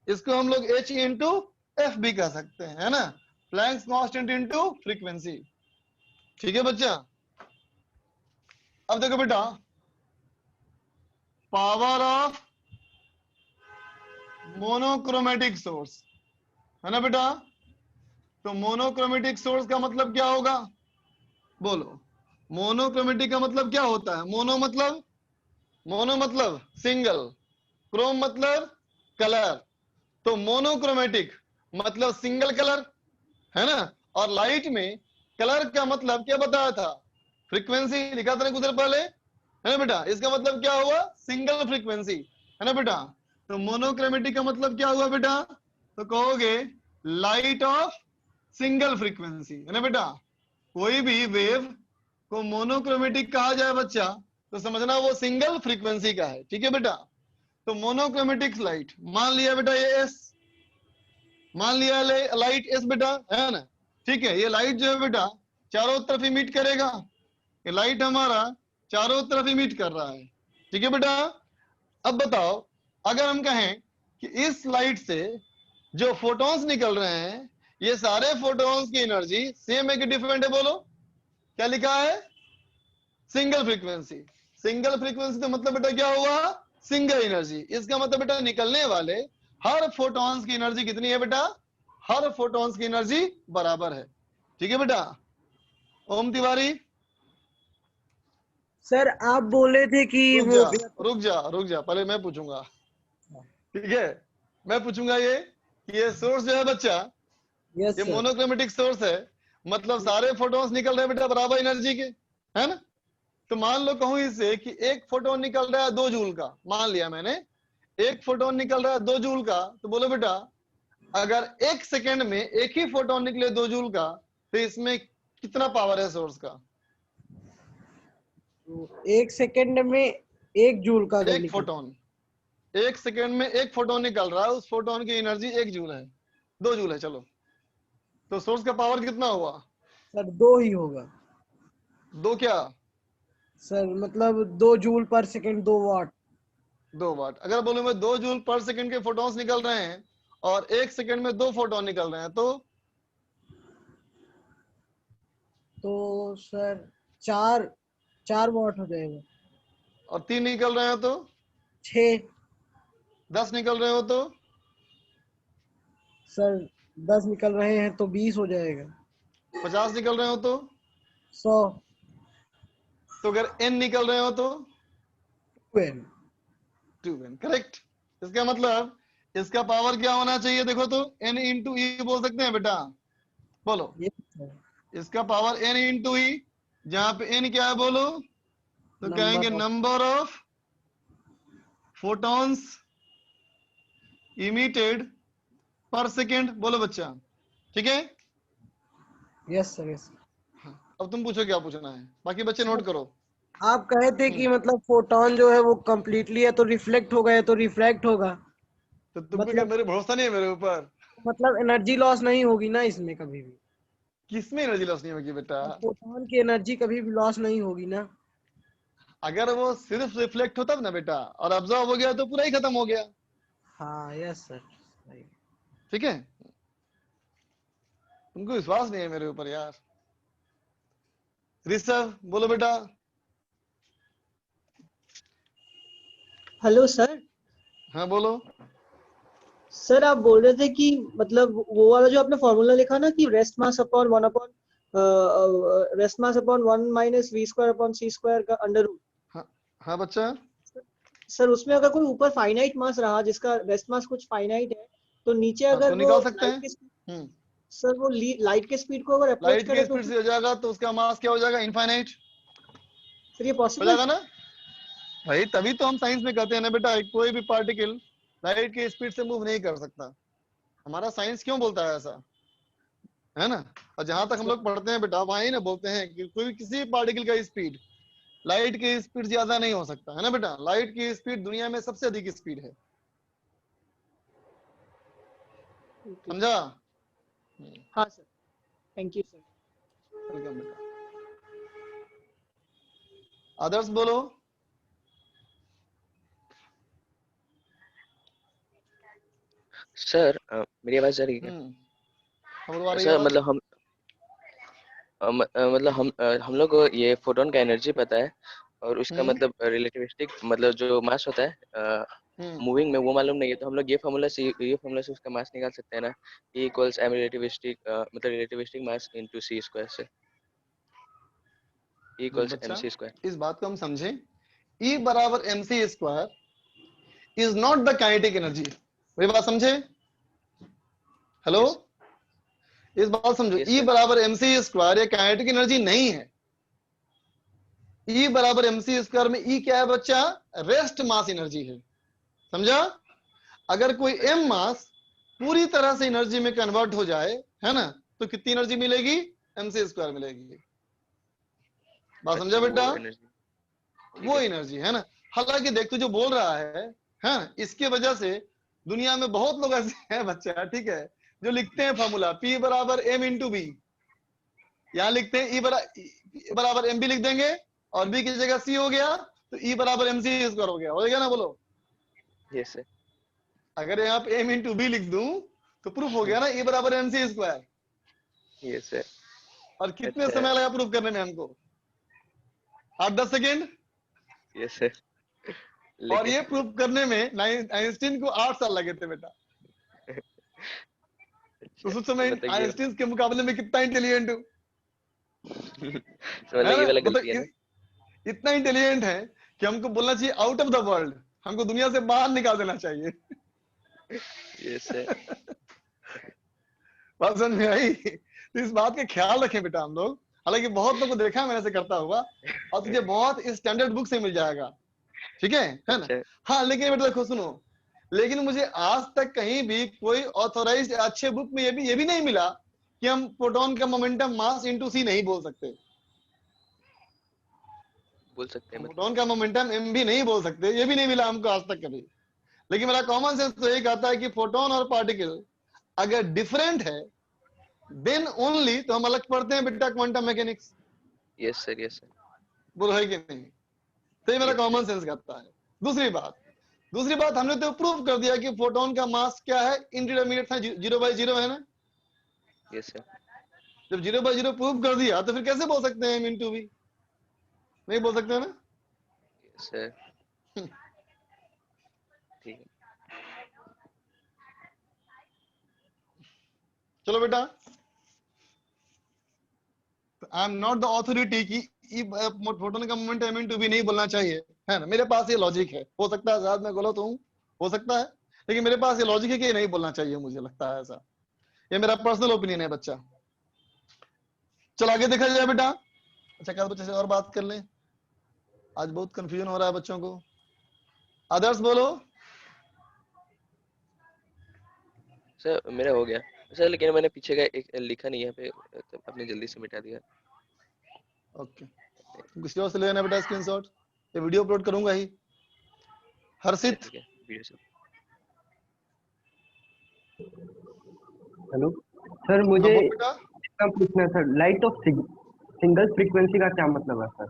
इसको हम लोग H इंटू एफ भी कह सकते हैं, है ना, प्लैंक्स कांस्टेंट इंटू फ्रीक्वेंसी। ठीक है बच्चा, अब देखो बेटा पावर ऑफ मोनोक्रोमेटिक सोर्स, है ना बेटा। तो मोनोक्रोमेटिक सोर्स का मतलब क्या होगा, बोलो, मोनोक्रोमेटिक का मतलब क्या होता है, मोनो मतलब सिंगल, क्रोम मतलब कलर, तो मोनोक्रोमेटिक मतलब सिंगल कलर, है ना। और लाइट में कलर का मतलब क्या बताया था, फ्रीक्वेंसी लिखा था ना कुछ देर पहले, है ना बेटा। इसका मतलब क्या हुआ, सिंगल फ्रीक्वेंसी, है ना बेटा। तो मोनोक्रोमेटिक का मतलब क्या हुआ बेटा, तो कहोगे लाइट ऑफ सिंगल फ्रीक्वेंसी, है ना बेटा। कोई भी वेव को मोनोक्रोमेटिक कहा जाए बच्चा, तो समझना वो सिंगल फ्रीक्वेंसी का है। ठीक है बेटा, तो मोनोक्रोमेटिक लाइट, मान लिया बेटा ये एस, मान लिया लाइट एस बेटा, है ना। ठीक है, ये लाइट जो है बेटा चारों तरफ इमिट करेगा, ये लाइट हमारा चारों तरफ इमिट कर रहा है। ठीक है बेटा, अब बताओ अगर हम कहें कि इस लाइट से जो फोटॉन्स निकल रहे हैं, ये सारे फोटॉन्स की एनर्जी सेम है कि डिफरेंट है, बोलो, क्या लिखा है, सिंगल फ्रीक्वेंसी। सिंगल फ्रीक्वेंसी तो मतलब बेटा क्या हुआ, सिंगल एनर्जी। इसका मतलब बेटा निकलने वाले हर फोटॉन्स की एनर्जी कितनी है बेटा, हर फोटॉन्स की एनर्जी बराबर है। ठीक है बेटा। ओम तिवारी, सर आप बोले थे कि रुक जा पहले मैं पूछूंगा। ठीक है, मैं पूछूंगा ये सोर्स जो है बच्चा, यस ये सर, मोनोक्रोमेटिक सोर्स है, मतलब सारे फोटॉन्स निकल रहे हैं बेटा बराबर एनर्जी के, है ना। तो मान लो कहूं इससे कि एक फोटोन निकल रहा है 2 जूल का, मान लिया मैंने एक फोटोन निकल रहा है 2 जूल का, तो बोलो बेटा अगर 1 सेकेंड में एक ही फोटोन निकले 2 जूल का, तो इसमें कितना पावर है सोर्स का? तो 1 सेकंड में 1 जूल का अगर एक निकल फोटोन, 1 सेकेंड में एक फोटोन निकल रहा है, उस फोटोन की एनर्जी 1 जूल है, 2 जूल है, चलो तो सोर्स का पावर कितना हुआ? सर 2 ही होगा 2 क्या? सर, मतलब 2 जूल पर सेकंड 2 वाट। 2 वाट। अगर बोलूं मैं 2 जूल पर सेकंड के फोटॉन्स निकल रहे हैं और 1 सेकेंड में 2 फोटोन निकल रहे हैं, तो सर 4 वाट हो जाएगा। और 3 निकल रहे हो तो 6 10 निकल रहे हो तो सर 10 निकल रहे हैं तो 20 हो जाएगा। 50 निकल रहे हो तो 100 अगर n निकल रहे हो तो 2n। 2n, correct. इसका मतलब इसका पावर क्या होना चाहिए? देखो तो n इंटू ई बोल सकते हैं बेटा, बोलो ये सर इसका पावर n इंटू ई, जहां पे n क्या है बोलो, तो कहेंगे नंबर ऑफ फोटॉन्स इमिटेड पर सेकेंड, बोलो बच्चा, ठीक है। Yes sir, yes. अब तुम पूछो क्या पूछना है, बाकी बच्चे नोट करो। आप कहे थे कि मतलब फोटोन जो है वो कंप्लीटली है तो रिफ्लेक्ट होगा या तो रिफ्रैक्ट होगा, तो तुमको क्या मेरे भरोसा नहीं है मेरे ऊपर? मतलब एनर्जी लॉस नहीं होगी ना इसमें कभी भी? किसमें एनर्जी लॉस नहीं होगी बेटा? फोटोन की एनर्जी कभी भी लॉस नहीं होगी ना। अगर वो सिर्फ रिफ्लेक्ट होता ना बेटा और ऑब्जर्व हो गया तो पूरा ही खत्म हो गया। हाँ यस सर, ठीक है, तुमको विश्वास नहीं है मेरे ऊपर यार। ऋषभ बोलो बेटा। Hello sir. हाँ बोलो। सर आप बोल रहे थे कि मतलब वो वाला जो आपने फॉर्मूला लिखा ना कि rest mass upon 1 upon rest mass upon 1 minus v square upon c square का अंडर रूट। हाँ बच्चा। सर उसमें अगर कोई ऊपर फाइनाइट मास रहा जिसका रेस्ट मास कुछ फाइनाइट है, तो नीचे अगर तो वो निकाल सकते हैं। सर वो लाइट के स्पीड को अगर अप्रोच लाइट करे की तो स्पीड से हो जाएगा तो उसका मास क्या हो जाएगा? इनफाइनाइट सर ये हो पॉसिबल जाएगा ना भाई। तभी तो हम साइंस में कहते हैं ना बेटा, कोई भी पार्टिकल लाइट की स्पीड से मूव नहीं कर सकता। हमारा साइंस क्यों बोलता है ऐसा, है ना। और जहां तक हम लोग पढ़ते हैं बेटा, वहां ही ना बोलते हैं कि कोई किसी पार्टिकल का स्पीड लाइट की स्पीड ज्यादा नहीं हो सकता, है ना बेटा। लाइट की स्पीड दुनिया में सबसे अधिक स्पीड है, समझा? हाँ sir, thank you sir. Welcome बेटा। आदर्श बोलो। सर मेरी आवाज आ रही है क्या? सर मतलब हम लोग को ये फोटोन का एनर्जी पता है और उसका मतलब रिलेटिविस्टिक मतलब जो मास होता है मूविंग में वो मालूम नहीं है, तो हम लोग ये फॉर्मूला से उसका मास निकाल सकते हैं ना, E इक्वल्स m रिलेटिविस्टिक मतलब relativistic mass into c square से E इक्वल्स mc स्क्वायर। इस बात को हम समझें, E बराबर mc square is not the kinetic energy. ये बात समझे? हेलो, इस बात समझो। E बराबर mc स्क्वायर ये काइनेटिक एनर्जी नहीं है। E बराबर mc स्क्वायर में E क्या है बच्चा? रेस्ट मास एनर्जी है, समझा। अगर कोई m मास पूरी तरह से एनर्जी में कन्वर्ट हो जाए, है ना, तो कितनी एनर्जी मिलेगी? mc स्क्वायर मिलेगी। बात समझा बेटा? वो एनर्जी है ना। हालांकि देख तू जो बोल रहा है इसके वजह से दुनिया में बहुत लोग ऐसे हैं बच्चा, ठीक है, जो लिखते हैं फॉर्मूला P बराबर m इंटू बी। यहां लिखते हैं E बराबर mb लिख देंगे और b की जगह c हो गया तो E बराबर mc स्क्वायर हो गया ना, बोलो। Yes sir. अगर यहाँ पे m इंटू बी लिख दूं तो प्रूफ हो गया ना E बराबर mc स्क्वायर। Yes sir. और कितने समय लगा प्रूफ करने में हमको? 8-10 सेकेंड। Yes sir. और ये प्रूफ करने में आइंस्टीन को 8 साल लगे थे बेटा। तो उस समय आइंस्टीन के मुकाबले में कितना इंटेलिजेंट हूँ, इतना इंटेलिजेंट है कि हमको बोलना चाहिए आउट ऑफ द वर्ल्ड, हमको दुनिया से बाहर निकाल देना चाहिए। Yes sir. बात समझ में आई? तो इस बात का ख्याल रखें बेटा हम लोग। हालांकि बहुत लोगों को देखा है मैंने ऐसे करता हुआ, और तुझे बहुत स्टैंडर्ड बुक से मिल जाएगा, ठीक है ना? अच्छा हाँ लेकिन बेटा देखो सुनो, लेकिन मुझे आज तक कहीं भी कोई ऑथोराइज्ड अच्छे बुक में ये भी नहीं मिला कि हम प्रोटॉन का मोमेंटम मास इनटू सी नहीं बोल सकते, बोल सकते हैं मतलब। प्रोटॉन का मोमेंटम एम भी नहीं बोल सकते, ये भी नहीं मिला हमको आज तक कभी। लेकिन मेरा कॉमन सेंस तो ये कहता है कि प्रोटॉन और पार्टिकल अगर डिफरेंट है देन ओनली तो हम अलग पढ़ते हैं बेटा quantum mechanics. Yes sir, yes sir. बोलो है कि नहीं? तो ये मेरा कॉमन सेंस कहता है। दूसरी बात हमने तो प्रूव कर दिया कि फोटोन का मास क्या है, इंडिटरमिनेट था, 0/0 है ना? Yes sir. जब 0/0 प्रूव कर दिया तो फिर कैसे बोल सकते हैं m into v? नहीं बोल सकते ना? Yes sir. ठीक है। चलो बेटा, I am not the authority की फोटोन का मोमेंट m into v नहीं बोलना चाहिए, है ना? मेरे पास ये लॉजिक है, हो सकता है शायद मैं गलत हूँ, हो सकता है, लेकिन मेरे पास ये लॉजिक है कि नहीं बोलना चाहिए, मुझे लगता है ऐसा। ये मेरा पर्सनल ओपिनियन है बच्चा। चल आगे देखा जाए बेटा। अच्छा कल बच्चे से और बात कर लें, आज बहुत कंफ्यूजन हो रहा है बच्चों को। अदर्स बोलो। सर मेरा हो गया सर, लेकिन मैंने पीछे का एक लिखा नहीं है पे, तो आपने जल्दी से मिटा दिया। ओके, किसी और से लेना बेटा स्क्रीनशॉट, ये वीडियो अपलोड करूंगा ही। हर्षित। ठीक है, वीडियो से। हेलो सर, मुझे हाँ, बोल बेटा। इसका पूछना था, लाइट ऑफ सिंगल फ्रीक्वेंसी का क्या मतलब है sir?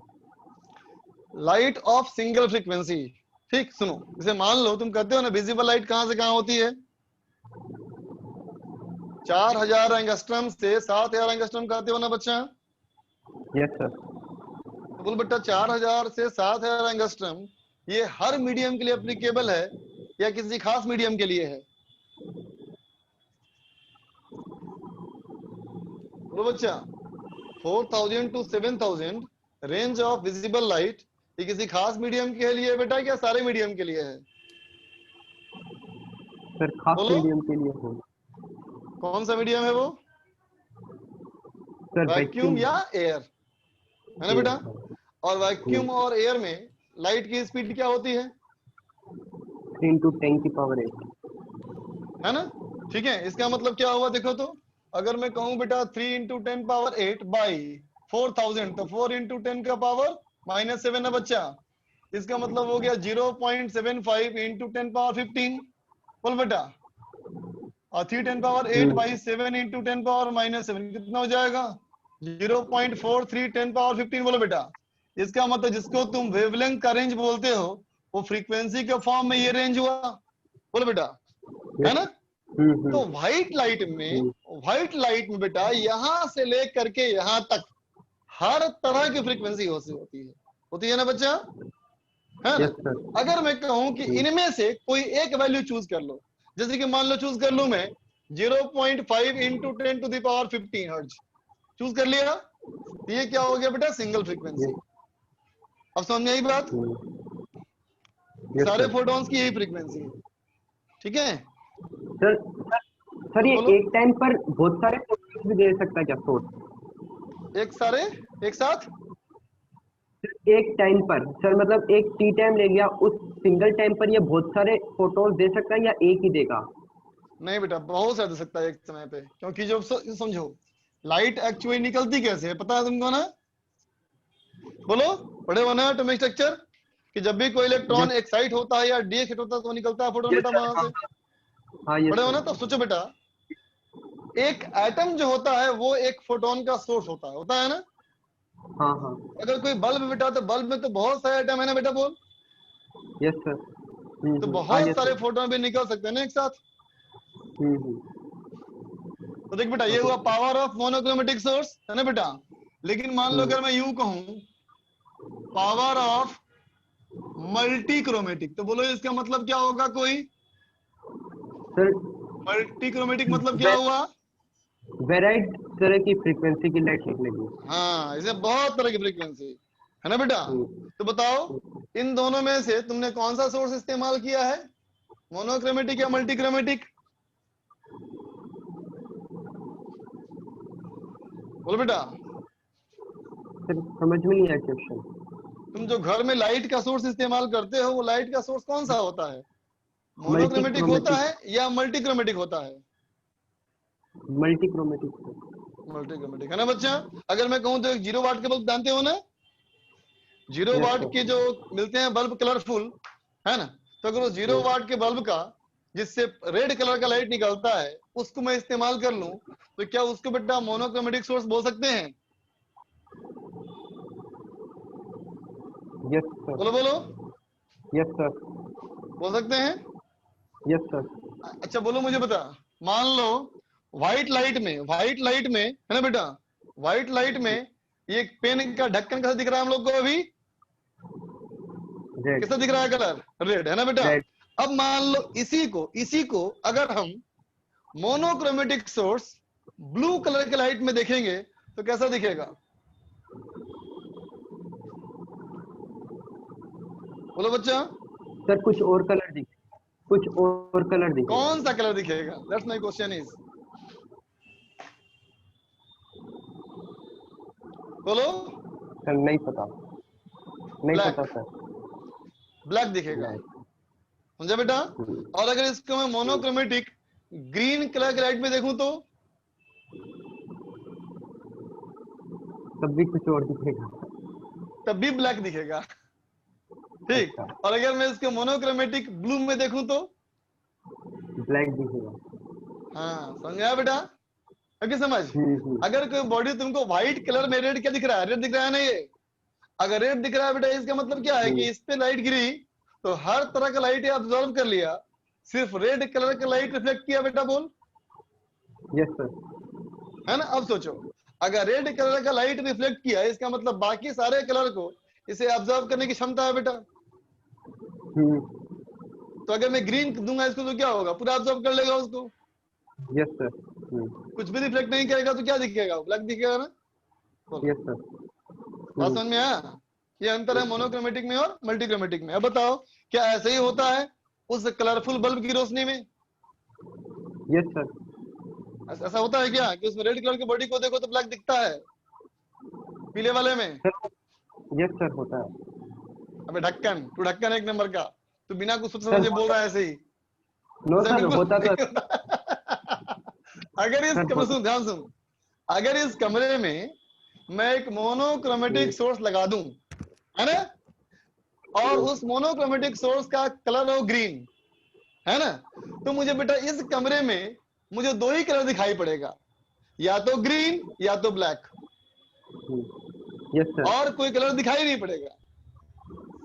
Light of single frequency, ठीक सुनो, जैसे मान लो तुम कहते हो ना विजिबल लाइट कहां से कहां होती है, 4000 एंगस्ट्रम से 7000 एंगस्ट्रम कहते हो ना बच्चा? Yes sir. तो बोल बेटा 4000 से 7000 एंगस्ट्रम ये हर मीडियम के लिए एप्लीकेबल है या किसी खास मीडियम के लिए है? बोलो बच्चा। 4000 to 7000 range of visible light ये किसी खास मीडियम के लिए है बेटा, क्या सारे मीडियम के लिए है? सर खास बोलो। मीडियम के लिए हो। कौन सा मीडियम है वो? सर वैक्यूम या एयर, है ना बेटा? और वैक्यूम और एयर में लाइट की स्पीड क्या होती है? 3 × 10⁸, है ना? ठीक है, इसका मतलब क्या हुआ देखो तो, अगर मैं कहूं बेटा 3 × 10⁸ बाई 4000 तो 4 × 10 का पावर -7 है बच्चा, इसका मतलब हो गया 0.75 × 10⁻15। बोल बेटा, और 3 10⁸ बाई 7 × 10⁻−7 कितना हो जाएगा? 0.43 10⁻15। बोलो बेटा, इसका मतलब जिसको तुम वेवलेंथ का रेंज बोलते हो वो फ्रीक्वेंसी के फॉर्म में ये रेंज हुआ। बोलो बेटा, है ना? तो व्हाइट लाइट में बेटा यहां से लेकर के यहां तक हर तरह की फ्रीक्वेंसी होती है ना बच्चा, है ना? अगर मैं कहूं कि इनमें से कोई एक वैल्यू चूज कर लो, जैसे कि मान लो चूज कर लूं मैं 0.5 × 10⁻15 हर्ट्ज, चूज कर लिया, ये क्या हो गया बेटा? Single frequency. अब समझ में आई बात? सारे फोटॉन्स की यही फ्रीक्वेंसी है, ठीक है सर ये एक टाइम पर बहुत सारे फोटोन्स भी दे सकता है क्या सोर्स? एक साथ एक टाइम पर सर, मतलब एक टी टाइम ले गया, उस सिंगल टाइम पर ये बहुत सारे फोटोन्स दे सकता है या एक ही देगा? नहीं बेटा, बहुत सारा दे सकता है एक समय पे, क्योंकि जब समझो लाइट एक्चुअली निकलती कैसे है पता है तुमको ना? बोलो, पढ़े हो ना एटॉमिक स्ट्रक्चर कि जब भी कोई इलेक्ट्रॉन एक्साइट होता है या डीएक्साइट होता है तो निकलता है फोटोन बेटा वहां से, पढ़े हो ना? तो सोचो बेटा, एक एटम जो होता है वो एक फोटोन का सोर्स होता है ना? हाँ। अगर कोई बल्ब बेटा, तो बल्ब में तो बहुत सारे एटम है ना बेटा, बोल। Yes sir. तो बहुत सारे फोटोन भी निकल सकते हैं ना एक साथ। तो देख बेटा, ये हुआ पावर ऑफ मोनोक्रोमेटिक सोर्स, है ना बेटा? लेकिन मान लो अगर मैं यूं कहूं पावर ऑफ मल्टी क्रोमेटिक, तो बोलो इसका मतलब क्या होगा? कोई सर मल्टी क्रोमेटिक मतलब क्या हुआ? वेराइड तरह की फ्रीक्वेंसी की लाइट निकलेगी। हाँ, इसे बहुत तरह की फ्रीक्वेंसी, है ना बेटा? तो बताओ इन दोनों में से तुमने कौन सा सोर्स इस्तेमाल किया है, मोनोक्रोमेटिक या मल्टी क्रोमेटिक? बोलो बेटा। सर समझ में नहीं आया क्वेश्चन। तुम जो घर में लाइट का सोर्स इस्तेमाल करते हो वो लाइट का सोर्स कौन सा होता है? मोनोक्रोमेटिक होता है या मल्टीक्रोमेटिक होता है? मल्टीक्रोमेटिक। मल्टीक्रोमेटिक है ना बच्चा। अगर मैं कहूं तो 0 वाट के बल्ब जानते हो ना, 0 वाट के जो मिलते हैं बल्ब कलरफुल, है ना, तो अगर वो 0 वाट के बल्ब का जिससे रेड कलर का लाइट निकलता है उसको मैं इस्तेमाल कर लूं तो क्या उसको बेटा मोनोक्रोमेटिक सोर्स बोल सकते हैं? Yes sir. बोलो बोलो। Yes sir. बोल सकते हैं? Yes sir. अच्छा बोलो मुझे बता, मान लो व्हाइट लाइट में है ना बेटा, व्हाइट लाइट में ये पेन का ढक्कन कैसा दिख रहा है हम लोग को अभी? कैसा दिख रहा है कलर? रेड, है ना बेटा। अब मान लो इसी को अगर हम मोनोक्रोमेटिक सोर्स ब्लू कलर के लाइट में देखेंगे तो कैसा दिखेगा? बोलो बच्चा। सर कुछ और कलर दिखे। कौन सा कलर दिखेगा? That's my question is. बोलो। सर नहीं पता सर। ब्लैक दिखेगा, समझा बेटा। और अगर इसको मैं मोनोक्रोमेटिक ग्रीन कलर के लाइट में देखूं तो तब भी कुछ और दिखेगा। तब भी ब्लैक दिखेगा, ठीक। और अगर मैं इसको मोनोक्रोमेटिक ब्लू में देखूं तो ब्लैक दिखेगा। हाँ समझा बेटा? ओके समझ। अगर कोई बॉडी तुमको व्हाइट कलर में रेड क्या दिख रहा है? रेड दिख रहा है ना ये। अगर रेड दिख रहा है बेटा इसका मतलब क्या है कि इस पे लाइट गिरी तो हर तरह का लाइट ऑब्जॉर्व कर लिया, सिर्फ रेड कलर का लाइट रिफ्लेक्ट किया बेटा। बोल। Yes sir. है ना। अब सोचो अगर रेड कलर का लाइट रिफ्लेक्ट किया इसका मतलब बाकी सारे कलर को इसे ऑब्जर्व करने की क्षमता है बेटा। तो अगर मैं ग्रीन दूंगा इसको तो क्या होगा? पूरा ऑब्जर्व कर लेगा उसको। Yes sir. कुछ भी रिफ्लेक्ट नहीं करेगा तो क्या दिखेगा? ब्लैक दिखेगा ना। Yes sir. बात समझ में आया? ये अंतर है मोनोक्रोमेटिक में और मल्टीक्रोमेटिक में। अब बताओ क्या ऐसे ही होता है उस कलरफुल बल्ब की रोशनी में? Yes sir. ऐसा होता है क्या कि उसमें रेड कलर की बॉडी को देखो तो ब्लैक दिखता है, पीले वाले में? यस सर होता है। अबे ढक्कन एक नंबर का, तू बिना कुछ सोच समझे बोल रहा है ऐसे ही। नो सर होता तो अगर इस कमरे सुन, ध्यान सुन, अगर इस कमरे में मैं एक मोनोक्रोमेटिक सोर्स लगा दूं, है ना, और उस मोनोक्रोमेटिक सोर्स का कलर हो ग्रीन, है ना, तो मुझे बेटा इस कमरे में मुझे दो ही कलर दिखाई पड़ेगा, या तो ग्रीन या तो ब्लैक। Yes sir. और कोई कलर दिखाई नहीं पड़ेगा,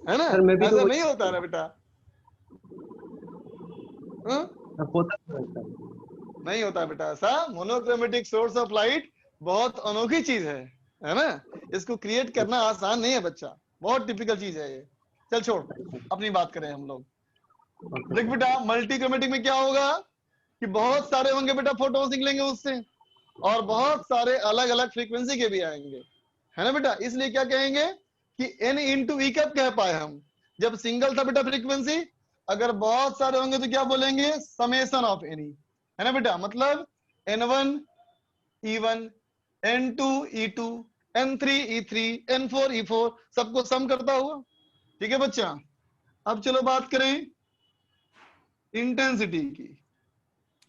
है ना। सर मैं भी ऐसा नहीं होता ना बेटा। होता नहीं होता बेटा ऐसा। मोनोक्रोमेटिक सोर्स ऑफ लाइट बहुत अनोखी चीज है ना। इसको क्रिएट करना आसान नहीं है बच्चा, बहुत टिपिकल चीज है ये। चल छोड़, अपनी बात करें हम लोग। देख बेटा मल्टीक्रोमेटिक में क्या होगा कि बहुत सारे होंगे बेटा फोटोन निकलेंगे उससे, और बहुत सारे अलग अलग फ्रीक्वेंसी के भी आएंगे, है ना बेटा। इसलिए क्या कहेंगे कि n इंटू ई कब कह पाए हम? जब सिंगल था बेटा फ्रीक्वेंसी, अगर बहुत सारे होंगे तो क्या बोलेंगे? समेशन ऑफ एनी, है ना बेटा। मतलब n1 e1, n2 e2, n3 e3, n4 e4, सबको सम करता हुआ, ठीक है बच्चा। अब चलो बात करें इंटेंसिटी की,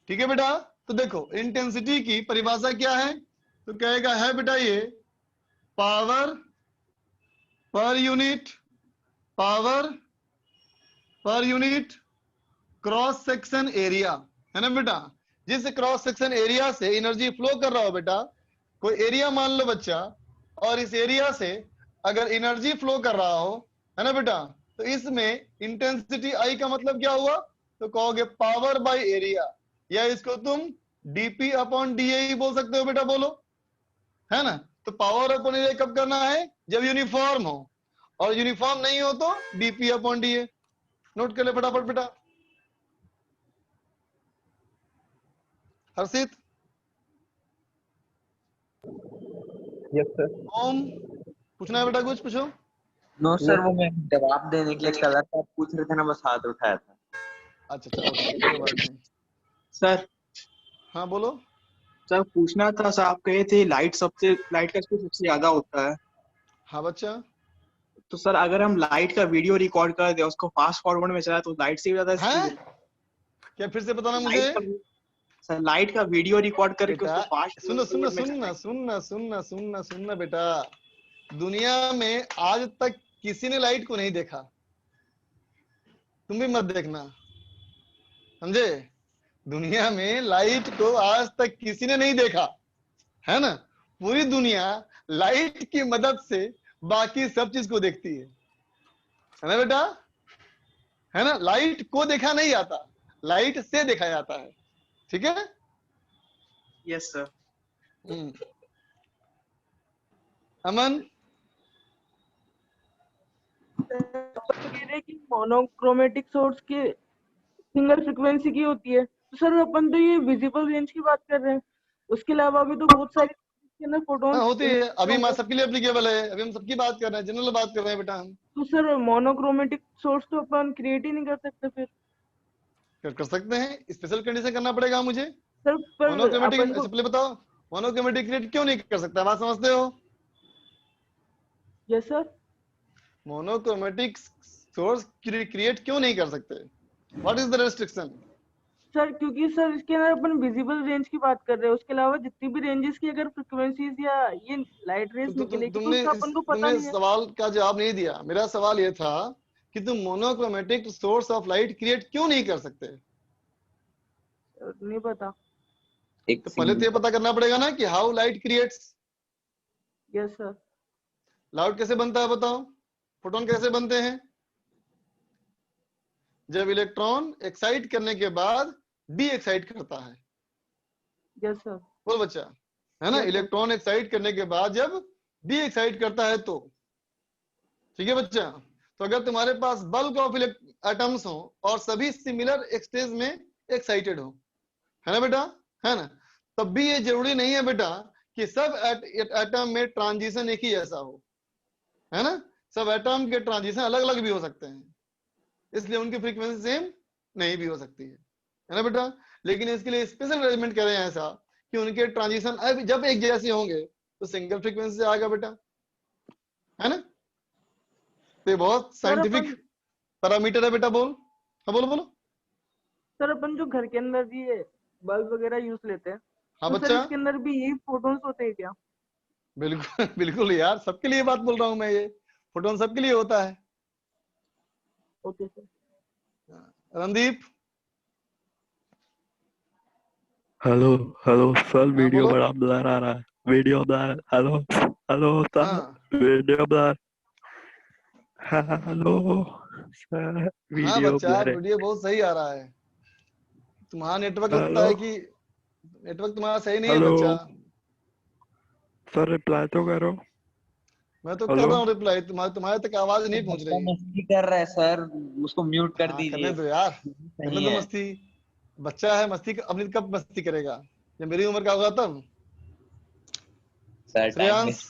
ठीक है बेटा। तो देखो इंटेंसिटी की परिभाषा क्या है, तो कहेगा है बेटा ये power per unit, power per unit cross section area, है ना बेटा। जिस क्रॉस सेक्शन एरिया से एनर्जी फ्लो कर रहा हो बेटा, कोई एरिया मान लो बच्चा, और इस एरिया से अगर एनर्जी फ्लो कर रहा हो, है ना बेटा, तो इसमें इंटेंसिटी आई का मतलब क्या हुआ? तो कहोगे पावर बाय एरिया, या इसको तुम डीपी अपॉन डीए बोल सकते हो बेटा। बोलो, है ना। तो पावर अपॉन एरिया कब करना है? जब यूनिफॉर्म हो, और यूनिफॉर्म नहीं हो तो डीपी अपॉन डीए। नोट कर ले फटाफट बेटा। हर्षित। Yes sir. ओम, पूछना है बेटा? कुछ पूछो। नो सर, वो मैं जवाब देने के लिए कलर का पूछ रहे थे ना, बस हाथ उठाया था। अच्छा चलो ठीक है, कोई बात नहीं। सर हाँ बोलो। सर पूछना था सर, आप कहे थे लाइट का स्पीड सबसे ज्यादा होता है। हाँ बच्चा। तो सर अगर हम लाइट का वीडियो रिकॉर्ड कर दे, उसको फास्ट फॉरवर्ड में चला तो लाइट से भी ज्यादा स्पीड है। क्या फिर से बताना मुझे? सर लाइट का वीडियो रिकॉर्ड करके बेटा उसको फास्ट सुनना सुनना फॉरवर्ड में सुनना सुनना सुनना सुनना सुनना बेटा, दुनिया में आज तक किसी ने लाइट को नहीं देखा, तुम भी मत देखना, समझे? दुनिया में लाइट को आज तक किसी ने नहीं देखा, है ना? पूरी दुनिया लाइट की मदद से बाकी सब चीज को देखती है ना बेटा? है ना? लाइट को देखा नहीं जाता, लाइट से देखा जाता है, ठीक है? Yes sir. अमन कि मोनोक्रोमेटिक सोर्स की सिंगल फ्रीक्वेंसी की होती है, तो सर अपन तो ये विजिबल रेंज की बात कर रहे हैं, उसके अलावा भी तो बहुत सारी फोटोन होती है। अभी मैं सबके लिए एप्लीकेबल है, अभी हम सबकी बात कर रहे हैं, जनरल बात कर रहे हैं बेटा हम। तो सर मोनोक्रोमेटिक सोर्स तो अपन क्रिएट ही नहीं कर सकते, फिर कर सकते हैं, स्पेशल कंडीशन करना पड़ेगा मुझे। सर पर मोनोक्रोमेटिक अपन को पहले बताओ, मोनोक्रोमेटिक क्रिएट क्यों नहीं कर सकता, बात समझते हो? Yes sir. Monochromatic source create क्यों नहीं कर सकते? What is the restriction? Sir क्योंकि सर इसके अंदर अपन विजिबल रेंज की बात कर रहे हैं, उसके अलावा जितनी भी रेंजेस की अगर फ्रीक्वेंसीज या ये लाइट रेंज निकलेगी तो उसका अपन को पता तुमने नहीं है। सवाल का जवाब नहीं दिया। मेरा सवाल ये था कि तुम monochromatic source of light create क्यों नहीं कर सकते? नहीं पता। तो पहले तो ये पता करना पड़ेगा ना कि how light creates. Yes sir. Light कैसे बनता है बताओ? फोटोन कैसे बनते हैं? जब इलेक्ट्रॉन एक्साइट करने के बाद डी एक्साइट करता है। Yes sir. बोल बच्चा, है ना? इलेक्ट्रॉन एक्साइट करने के बाद जब डी एक्साइट करता है तो, ठीक है बच्चा? तो अगर तुम्हारे पास बल्क ऑफ एटम्स हो और सभी सिमिलर स्टेज में एक्साइटेड हो, है ना बेटा? है ना? तब भी ये जरूरी नहीं है बेटा कि सब एटम में ट्रांजिशन एक ही जैसा हो, है ना? सब एटम के ट्रांजिशन अलग अलग भी हो सकते हैं, इसलिए उनकी फ्रीक्वेंसी सेम नहीं भी हो सकती है ना बेटा? लेकिन इसके लिए स्पेशल अरेंजमेंट कर रहे हैं ऐसा कि उनके ट्रांजिशन जब एक जैसे होंगे तो सिंगल फ्रीक्वेंसी से आएगा बेटा, है ना? तो ये बहुत साइंटिफिक पैरामीटर है बेटा। बोल, हाँ बोलो बोलो। सर अपन जो घर के अंदर ये बल्ब वगैरह यूज लेते हैं, हाँ तो बच्चा। सर इसके अंदर भी यही फोटोन्स होते हैं क्या? बिल्कुल बिल्कुल यार, सबके लिए बात बोल रहा हूँ मैं, ये फोटोन सबके लिए होता है। Okay sir. Randeep. Hello hello sir, video बड़ा ब्लर आ रहा है, video blur. Hello hello sir, video blur. Hello sir, हाँ वीडियो बच्चा, ब्लर है। वीडियो बहुत सही आ रहा है। तुम्हारा नेटवर्क लगता है कि नेटवर्क तुम्हारा सही नहीं है बच्चा। सर रिप्लाई तो करो। मैं तो कर रहा हूँ रिप्लाई, तुम्हारे तक आवाज नहीं पहुंच रही। मस्ती कर रहा है सर, उसको म्यूट कर दीजिए। करने दो यार, करने दो मस्ती। बच्चा है, मस्ती अपनी कब मस्ती करेगा? जब मेरी उम्र का होगा तब। श्रेयांश,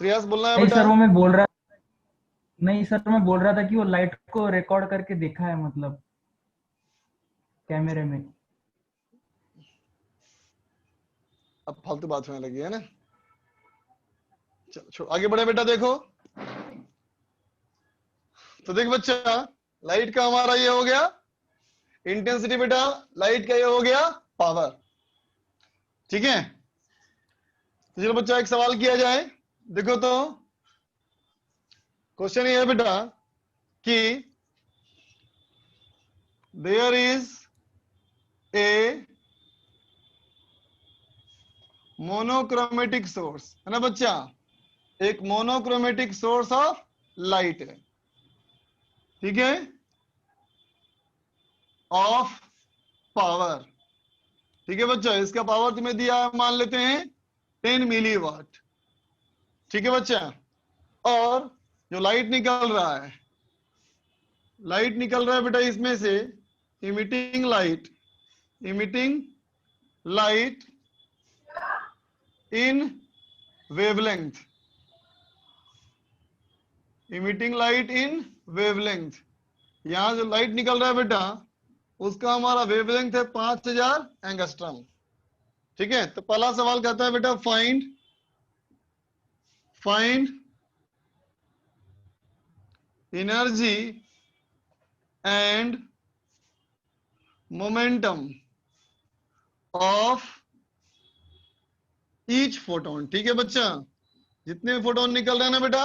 श्रेयांश बोलना है नहीं बेटा। सर, वो मैं बोल रहा नहीं सर, मैं बोल रहा था कि वो लाइट को रिकॉर्ड करके देखा है, मतलब कैमरे में। अब फालतू बात होने लगी है ना? चलो आगे बढ़े बेटा। देखो तो देख बच्चा, लाइट का हमारा ये हो गया इंटेंसिटी बेटा, लाइट का ये हो गया पावर, ठीक है? तो चलो बच्चा एक सवाल किया जाए। देखो तो क्वेश्चन ये है बेटा कि there is a monochromatic source, है ना बच्चा? एक मोनोक्रोमेटिक सोर्स ऑफ लाइट है, ठीक है, ऑफ पावर, ठीक है बच्चा? इसका पावर तुम्हें दिया है, मान लेते हैं 10 मिलीवाट, ठीक है बच्चा? और जो लाइट निकल रहा है, लाइट निकल रहा है बेटा इसमें से emitting light in wavelength, emitting light in wavelength. यहां जो लाइट निकल रहा है बेटा उसका हमारा वेवलेंथ है 5000 एंगस्ट्रॉम। ठीक है, तो पहला सवाल कहता है बेटा find energy and momentum of each photon. ठीक है बच्चा, जितने भी फोटोन निकल रहे हैं ना बेटा,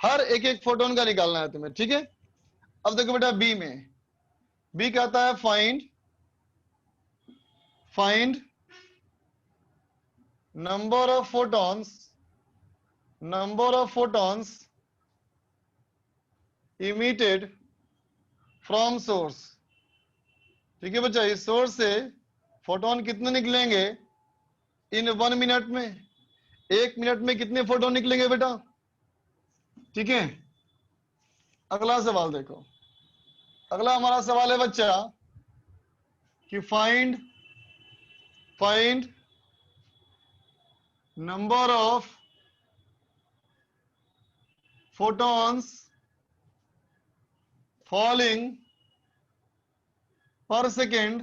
हर एक एक फोटोन का निकालना है तुम्हें। ठीक है, अब देखो बेटा बी में, बी कहता है find number of photons emitted from source. ठीक है बच्चा, इस सोर्स से फोटोन कितने निकलेंगे इन 1 मिनट में, 1 मिनट में कितने फोटोन निकलेंगे बेटा। ठीक है, अगला सवाल देखो, अगला हमारा सवाल है बच्चा कि find number of photons falling per second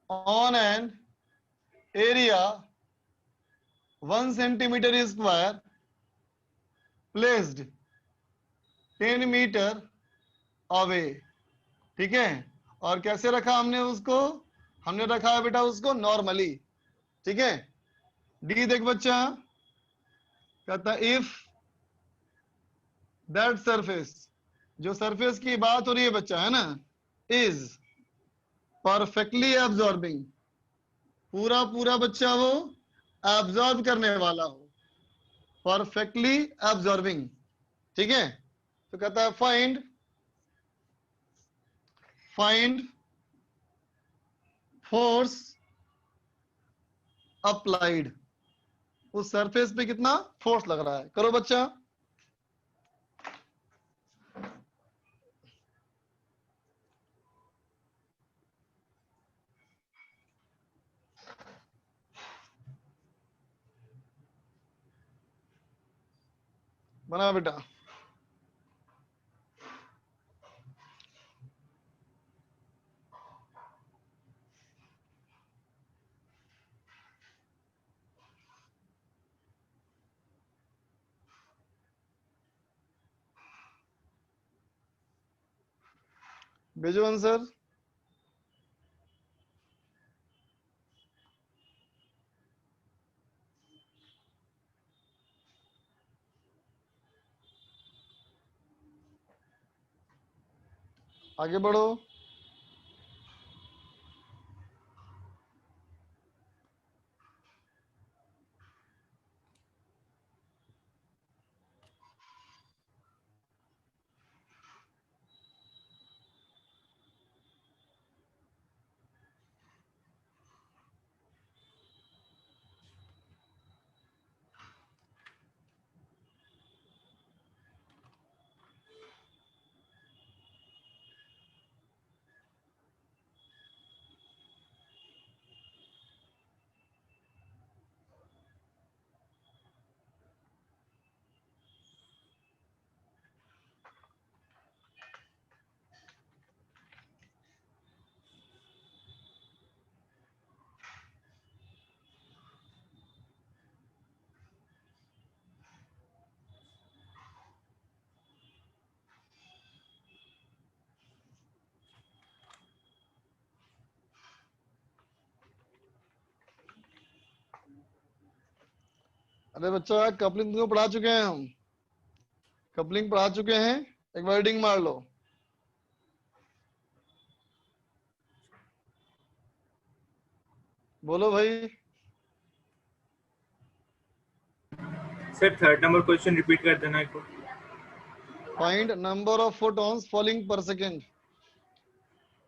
on an area 1 centimeter square placed 10 meter away। ठीक है, और कैसे रखा हमने उसको, हमने रखा है बेटा उसको नॉर्मली। ठीक है, डी देख बच्चा, कहता इफ दैट सरफेस, जो सरफेस की बात हो रही है बच्चा है ना, इज परफेक्टली एब्जॉर्बिंग, पूरा पूरा बच्चा वो एब्जॉर्ब करने वाला हो, परफेक्टली एब्जॉर्बिंग। ठीक है, तो कहता है फाइंड फोर्स अप्लाइड, उस सरफेस पे कितना फोर्स लग रहा है। करो बच्चा, बना बेटा। भेजो आंसर। आगे बढ़ो। अरे बच्चा, कपलिंग तुमको पढ़ा चुके हैं हम, कपलिंग पढ़ा चुके हैं, एक बार रीडिंग मार लो। बोलो भाई। Sir 3rd number question repeat कर देना एक बार। Find number of photons falling per second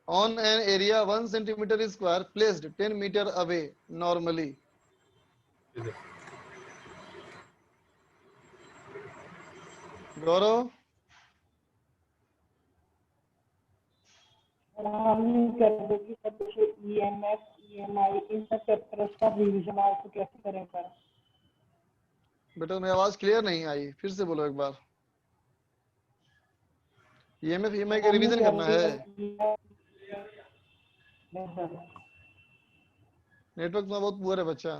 on an area 1 centimeter square placed 10 meter away normally। गौरव, हम कर देंगे सब EMF, EMI इन सब चैप्टर्स का रिवीजन आज तो कैसे करें सर? बेटा मेरी आवाज क्लियर नहीं आई, फिर से बोलो एक बार। EMF EMI का रिवीजन करना है। नेटवर्क में बहुत पुअर है बच्चा।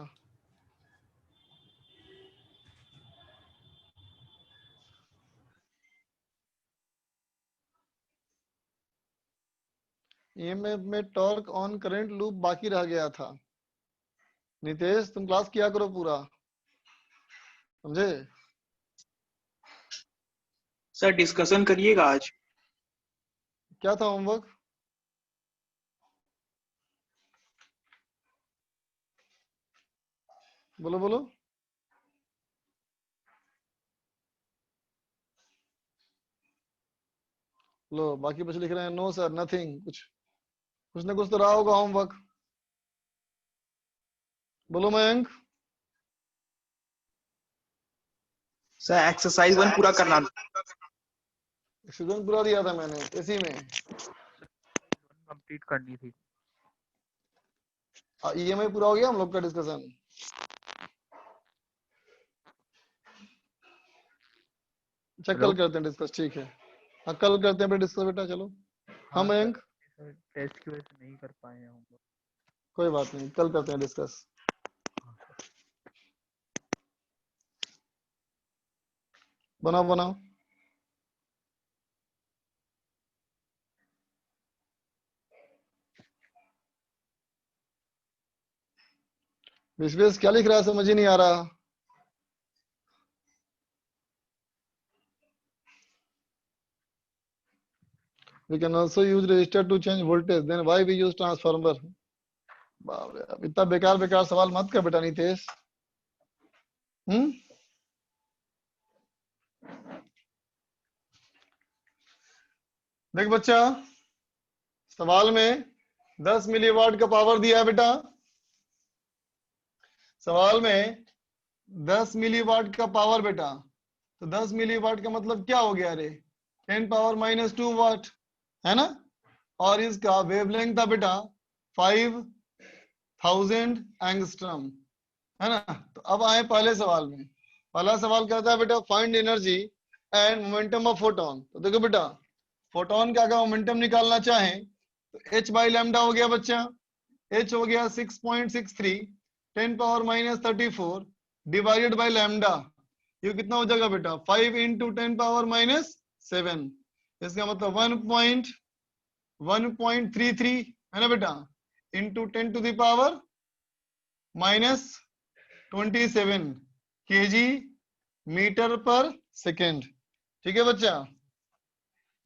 ईएमएफ में टॉर्क ऑन करंट लूप बाकी रह गया था। नितेश तुम क्लास किया करो पूरा, समझे? सर डिस्कशन करिएगा आज। क्या था होमवर्क? बोलो बोलो। लो बाकी बच्चे लिख रहे हैं नो सर नथिंग। कुछ ना कुछ तो रहा होगा होमवर्क। बोलो मयंक। सर एक्सरसाइज 1 पूरा करना। एक्सरसाइज पूरा दिया था मैंने इसी में। कंप्लीट करनी थी। ईएमआई पूरा हो गया हम लोग का डिस्कशन। अच्छा कल करते हैं डिस्कस, ठीक है। हाँ कल करते हैं डिस्कस बेटा, चलो। हाँ मयंक। टेस्ट की वजह से नहीं कर पाए हैं हम लोग। कोई बात नहीं, कल करते हैं डिस्कस। बनाओ बनाओ। विश्वेश क्या लिख रहा है समझ ही नहीं आ रहा। We can also use resistor to change voltage. Then why we use transformer? बाप रे, अब इतना बेकार बेकार सवाल मत कर बेटा नितेश। देख बच्चा, सवाल में 10 मिलीवाट का पावर दिया है बेटा। सवाल में 10 मिलीवाट का पावर बेटा, तो 10 मिलीवाट का मतलब क्या हो गया रे? 10 पावर -2 वाट है ना। और इसका वेवलेंथ था बेटा 5000 एंगस्ट्रॉम है ना। तो अब आए पहले सवाल में। पहला सवाल कहता है बेटा find energy and momentum of photon. तो देखो बेटा, फोटोन का अगर मोमेंटम निकालना चाहें तो h बाई लैम्डा हो गया बच्चा। h हो गया 6.63 10 पावर -34 डिवाइडेड बाई लैम्डा। ये कितना हो जाएगा बेटा 5 × 10 पावर -7। इसका मतलब 1.33 है ना बेटा, into 10 to the power -27 kg metre per second. ठीक है बच्चा।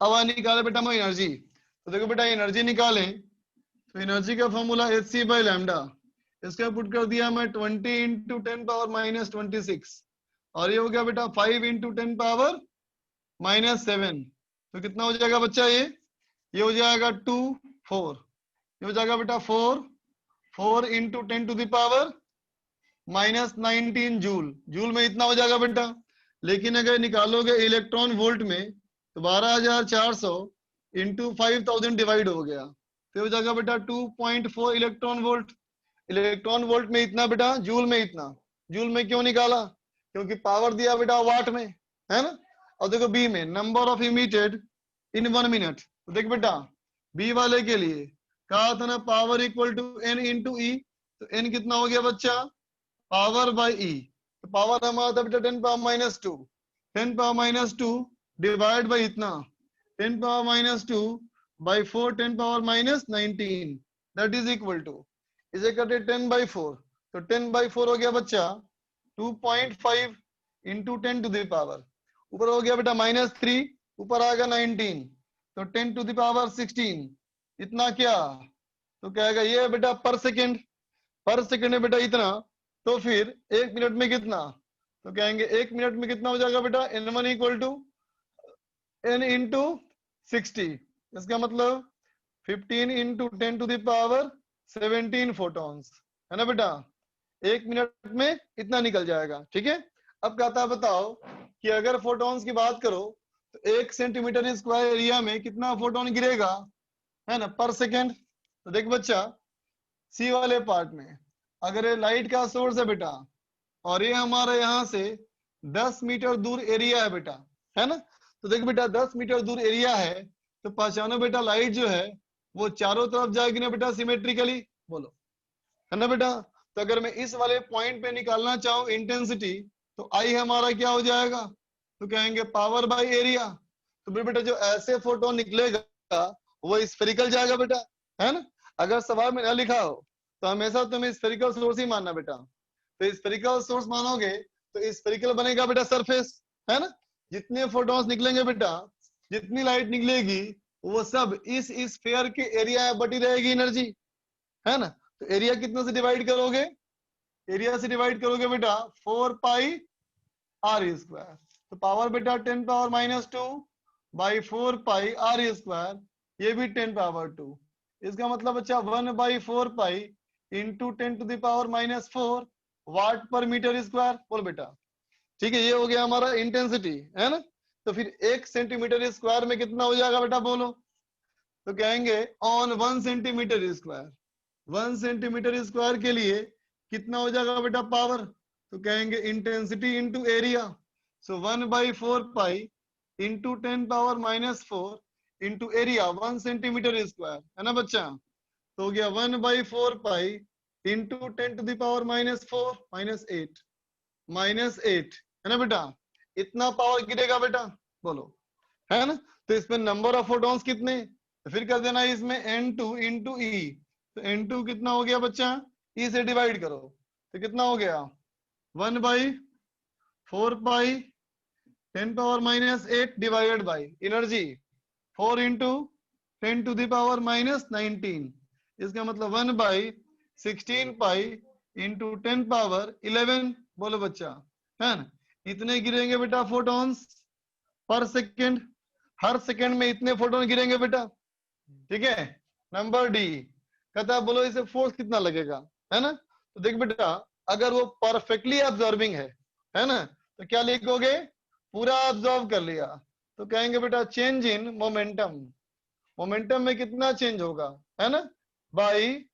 अब निकाले बेटा हम एनर्जी। तो देखो बेटा एनर्जी निकाले तो एनर्जी का फॉर्मूला hc बाई लैम्डा। इसका पुट कर दिया मैं 20 × 10 पावर -26 और ये हो गया बेटा 5 × 10 पावर -7। तो कितना हो जाएगा बच्चा ये हो जाएगा 2 4। ये हो जाएगा बेटा 4 × 10 to the power -19 joule. Joule में इतना हो जाएगा बेटा। लेकिन अगर निकालोगे इलेक्ट्रॉन वोल्ट में तो 12400 × 5000 डिवाइड हो गया, तो हो जाएगा बेटा 2.4 इलेक्ट्रॉन वोल्ट। इलेक्ट्रॉन वोल्ट में इतना बेटा, जूल में इतना। जूल में क्यों निकाला? क्योंकि पावर दिया बेटा वाट में है ना। और देखो बी में number of emitted in 1 minute. तो देख बेटा बी वाले के लिए कहा था ना power equal to n × e। तो n कितना हो गया बच्चा पावर बाई e। तो पावर हमारा था बेटा 10 पावर -2 10 पावर -2 डिवाइड बाई इतना 10 power -2 by 4 10 power -19 that is equal to इसे करते 10/4। तो 10/4 हो गया बच्चा 2.5 × 10 टू द पावर, ऊपर हो गया बेटा -3, ऊपर आ गया 19, तो 10 टू द पावर 16। इतना क्या तो कहेगा ये बेटा पर सेकेंड। पर सेकेंड है बेटा इतना। तो फिर 1 मिनट में कितना? तो कहेंगे 1 मिनट में कितना हो जाएगा बेटा n1 इक्वल टू n × 60। इसका मतलब 15 × 10 टू द पावर 17 फोटॉन्स है ना बेटा। 1 मिनट में इतना निकल जाएगा। ठीक है। अब कहता है बताओ कि अगर फोटॉन्स की बात करो तो 1 सेंटीमीटर स्क्वायर एरिया में कितना फोटोन गिरेगा है ना पर सेकेंड। तो देख बच्चा सी वाले पार्ट में अगर ये लाइट का सोर्स है बेटा और ये हमारे यहाँ से 10 मीटर दूर एरिया है बेटा है ना। तो देख बेटा 10 मीटर दूर एरिया है तो पहचानो बेटा लाइट जो है वो चारों तरफ जाएगी ना बेटा सिमेट्रिकली, बोलो, है ना बेटा। तो अगर मैं इस वाले पॉइंट पे निकालना चाहूँ इंटेंसिटी, तो आई हमारा क्या हो जाएगा, तो कहेंगे पावर बाय एरिया। तो बेटा जो ऐसे फोटोन निकलेगा वो स्फेरिकल जाएगा बेटा, है ना। अगर सवाल में न लिखा हो तो हमेशा तुम्हें स्फेरिकल सोर्स ही मानना बेटा। तो स्फेरिकल सोर्स मानोगे तो स्फेरिकल बनेगा बेटा सरफेस, है ना। जितने फोटोन्स निकलेंगे बेटा, जितनी लाइट निकलेगी, वो सब इस स्फीयर के एरिया में बटी रहेगी एनर्जी, है ना। तो एरिया कितने से डिवाइड करोगे, एरिया से डिवाइड करोगे बेटा 4 पाई आर स्क्वायर। तो पावर बेटा 10 power -2 by 4 pi r square, ये भी 10 पावर 2। इसका मतलब अच्छा 1/4 पाई इंटू 10⁻⁻4 वाट पर मीटर स्क्वायर, बोल बेटा। ठीक है, ये हो गया हमारा इंटेंसिटी, है ना। तो फिर 1 सेंटीमीटर स्क्वायर में कितना हो जाएगा बेटा, बोलो। तो कहेंगे on 1 centimetre square, 1 centimetre square के लिए कितना हो जाएगा बेटा पावर, तो कहेंगे इंटेंसिटी इंटू एरिया। सो 1/4 pi into 10⁻⁻4 into area 1 centimetre square, है ना बच्चा। तो हो गया 1/4 पाई इंटू 10⁻⁻4 -8 है ना बेटा। इतना पावर गिरेगा बेटा, बोलो, है ना। तो इसमें नंबर ऑफ फोटॉन्स कितने, तो फिर कर देना इसमें N2 इंटू ई। तो N2 कितना हो गया बच्चा, ई से डिवाइड करो तो कितना हो गया 1/4 पाई 10⁻⁻8 डिवाइडेड बाई एनर्जी 4 इंटू 10⁻⁻19। इसका मतलब 1/16 पाई इंटू 10⁻11, बोलो बच्चा, है ना। इतने गिरेंगे बेटा फोटॉन्स पर सेकेंड, हर सेकेंड में इतने फोटोन गिरेंगे बेटा, ठीक है। नंबर डी कहता है बोलो इसे फोर्स कितना लगेगा, है ना। तो देख बेटा अगर वो परफेक्टली ऑब्जर्विंग है ना, तो क्या लिखोगे, पूरा ऑब्जर्व कर लिया, तो कहेंगे बेटा चेंज इन मोमेंटम। मोमेंटम में कितना चेंज होगा, है ना, बाई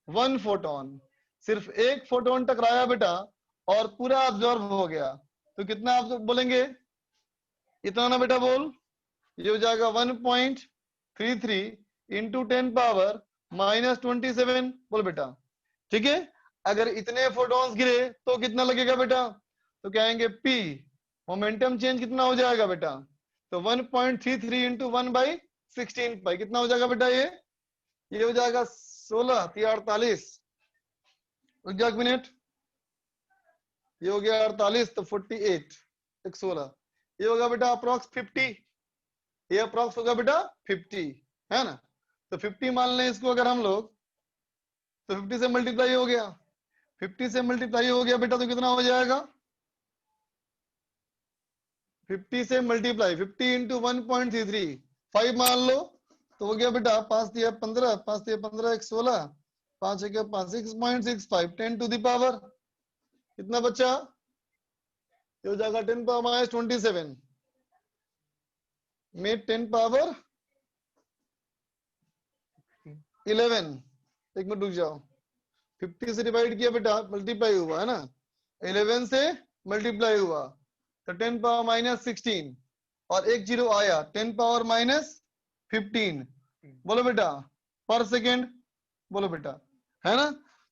1 फोटोन। सिर्फ एक फोटोन टकराया बेटा और पूरा ऑब्जर्व हो गया, तो कितना आप बोलेंगे, इतना ना बेटा बोल, ये हो जाएगा 1.33 इंटू 10⁻⁻27, बोल बेटा, ठीक है। अगर इतने फोटॉन्स गिरे तो कितना लगेगा बेटा, तो कहेंगे P, मोमेंटम चेंज कितना हो जाएगा बेटा, तो 1.33 इंटू 1/16 पाई, कितना हो जाएगा बेटा, ये हो जाएगा 16 48, रुक जा एक मिनट, ये हो गया 48, तो 48 16, ये होगा बेटा अप्रोक्स 50, ये अप्रोक्स होगा बेटा 50, है ना। तो 50 मान लें इसको अगर हम लोग, तो 50 से मल्टीप्लाई हो गया, 50 से मल्टीप्लाई हो गया बेटा, तो कितना हो जाएगा, 50 से मल्टीप्लाई 50 इंटू 1.33 5 मान लो, तो हो गया बेटा 5 दिया 15, 5 दिया 15 1 16, 5 1 5 6.65 10 टू द पावर कितना बच्चा, ये हो जाएगा 10⁻27 में 10⁻11। एक मिनट रुक जाओ, 50 से डिवाइड किया बेटा, मल्टीप्लाई हुआ है ना, 11 से मल्टीप्लाई हुआ तो 10⁻⁻16 और एक जीरो आया 10⁻⁻15, बोलो बेटा पर सेकेंड, बोलो बेटा, है ना।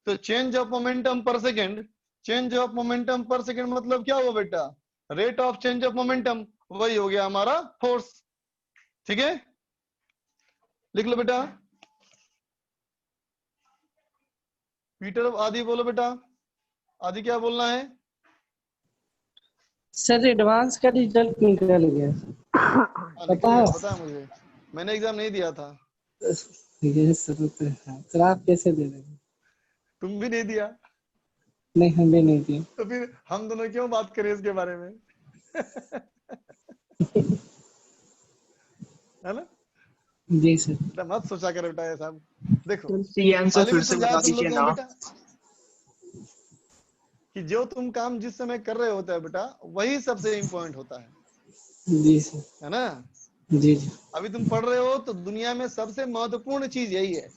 तो चेंज ऑफ मोमेंटम पर सेकेंड, चेंज ऑफ मोमेंटम पर सेकेंड मतलब क्या हुआ बेटा, rate of change of momentum, वही हो गया हमारा फोर्स, ठीक है। लिख लो बेटा, पीटर आदि बोलो बेटा, आदि क्या बोलना है, सर एडवांस का रिजल्ट निकल गया पता है, पता है मुझे, मैंने एग्जाम नहीं दिया था। ये सर आप कैसे दे रहे हैं, तुम भी नहीं दिया, नहीं हम भी नहीं दिए, तो फिर हम दोनों क्यों बात करें इसके बारे में है ना। जी सर, मत सोचा कर बेटा ऐसा, देखो ये आंसर फिर से बता याद तुम दीजिए लोगों को ना। बेटा कि जो तुम काम जिस समय कर रहे होते हैं बेटा वही सबसे इम्पोर्टेंट होता है, जी सर, है ना। जी जी, अभी तुम पढ़ रहे हो तो दुनिया में सबसे महत्वपूर्ण चीज यही है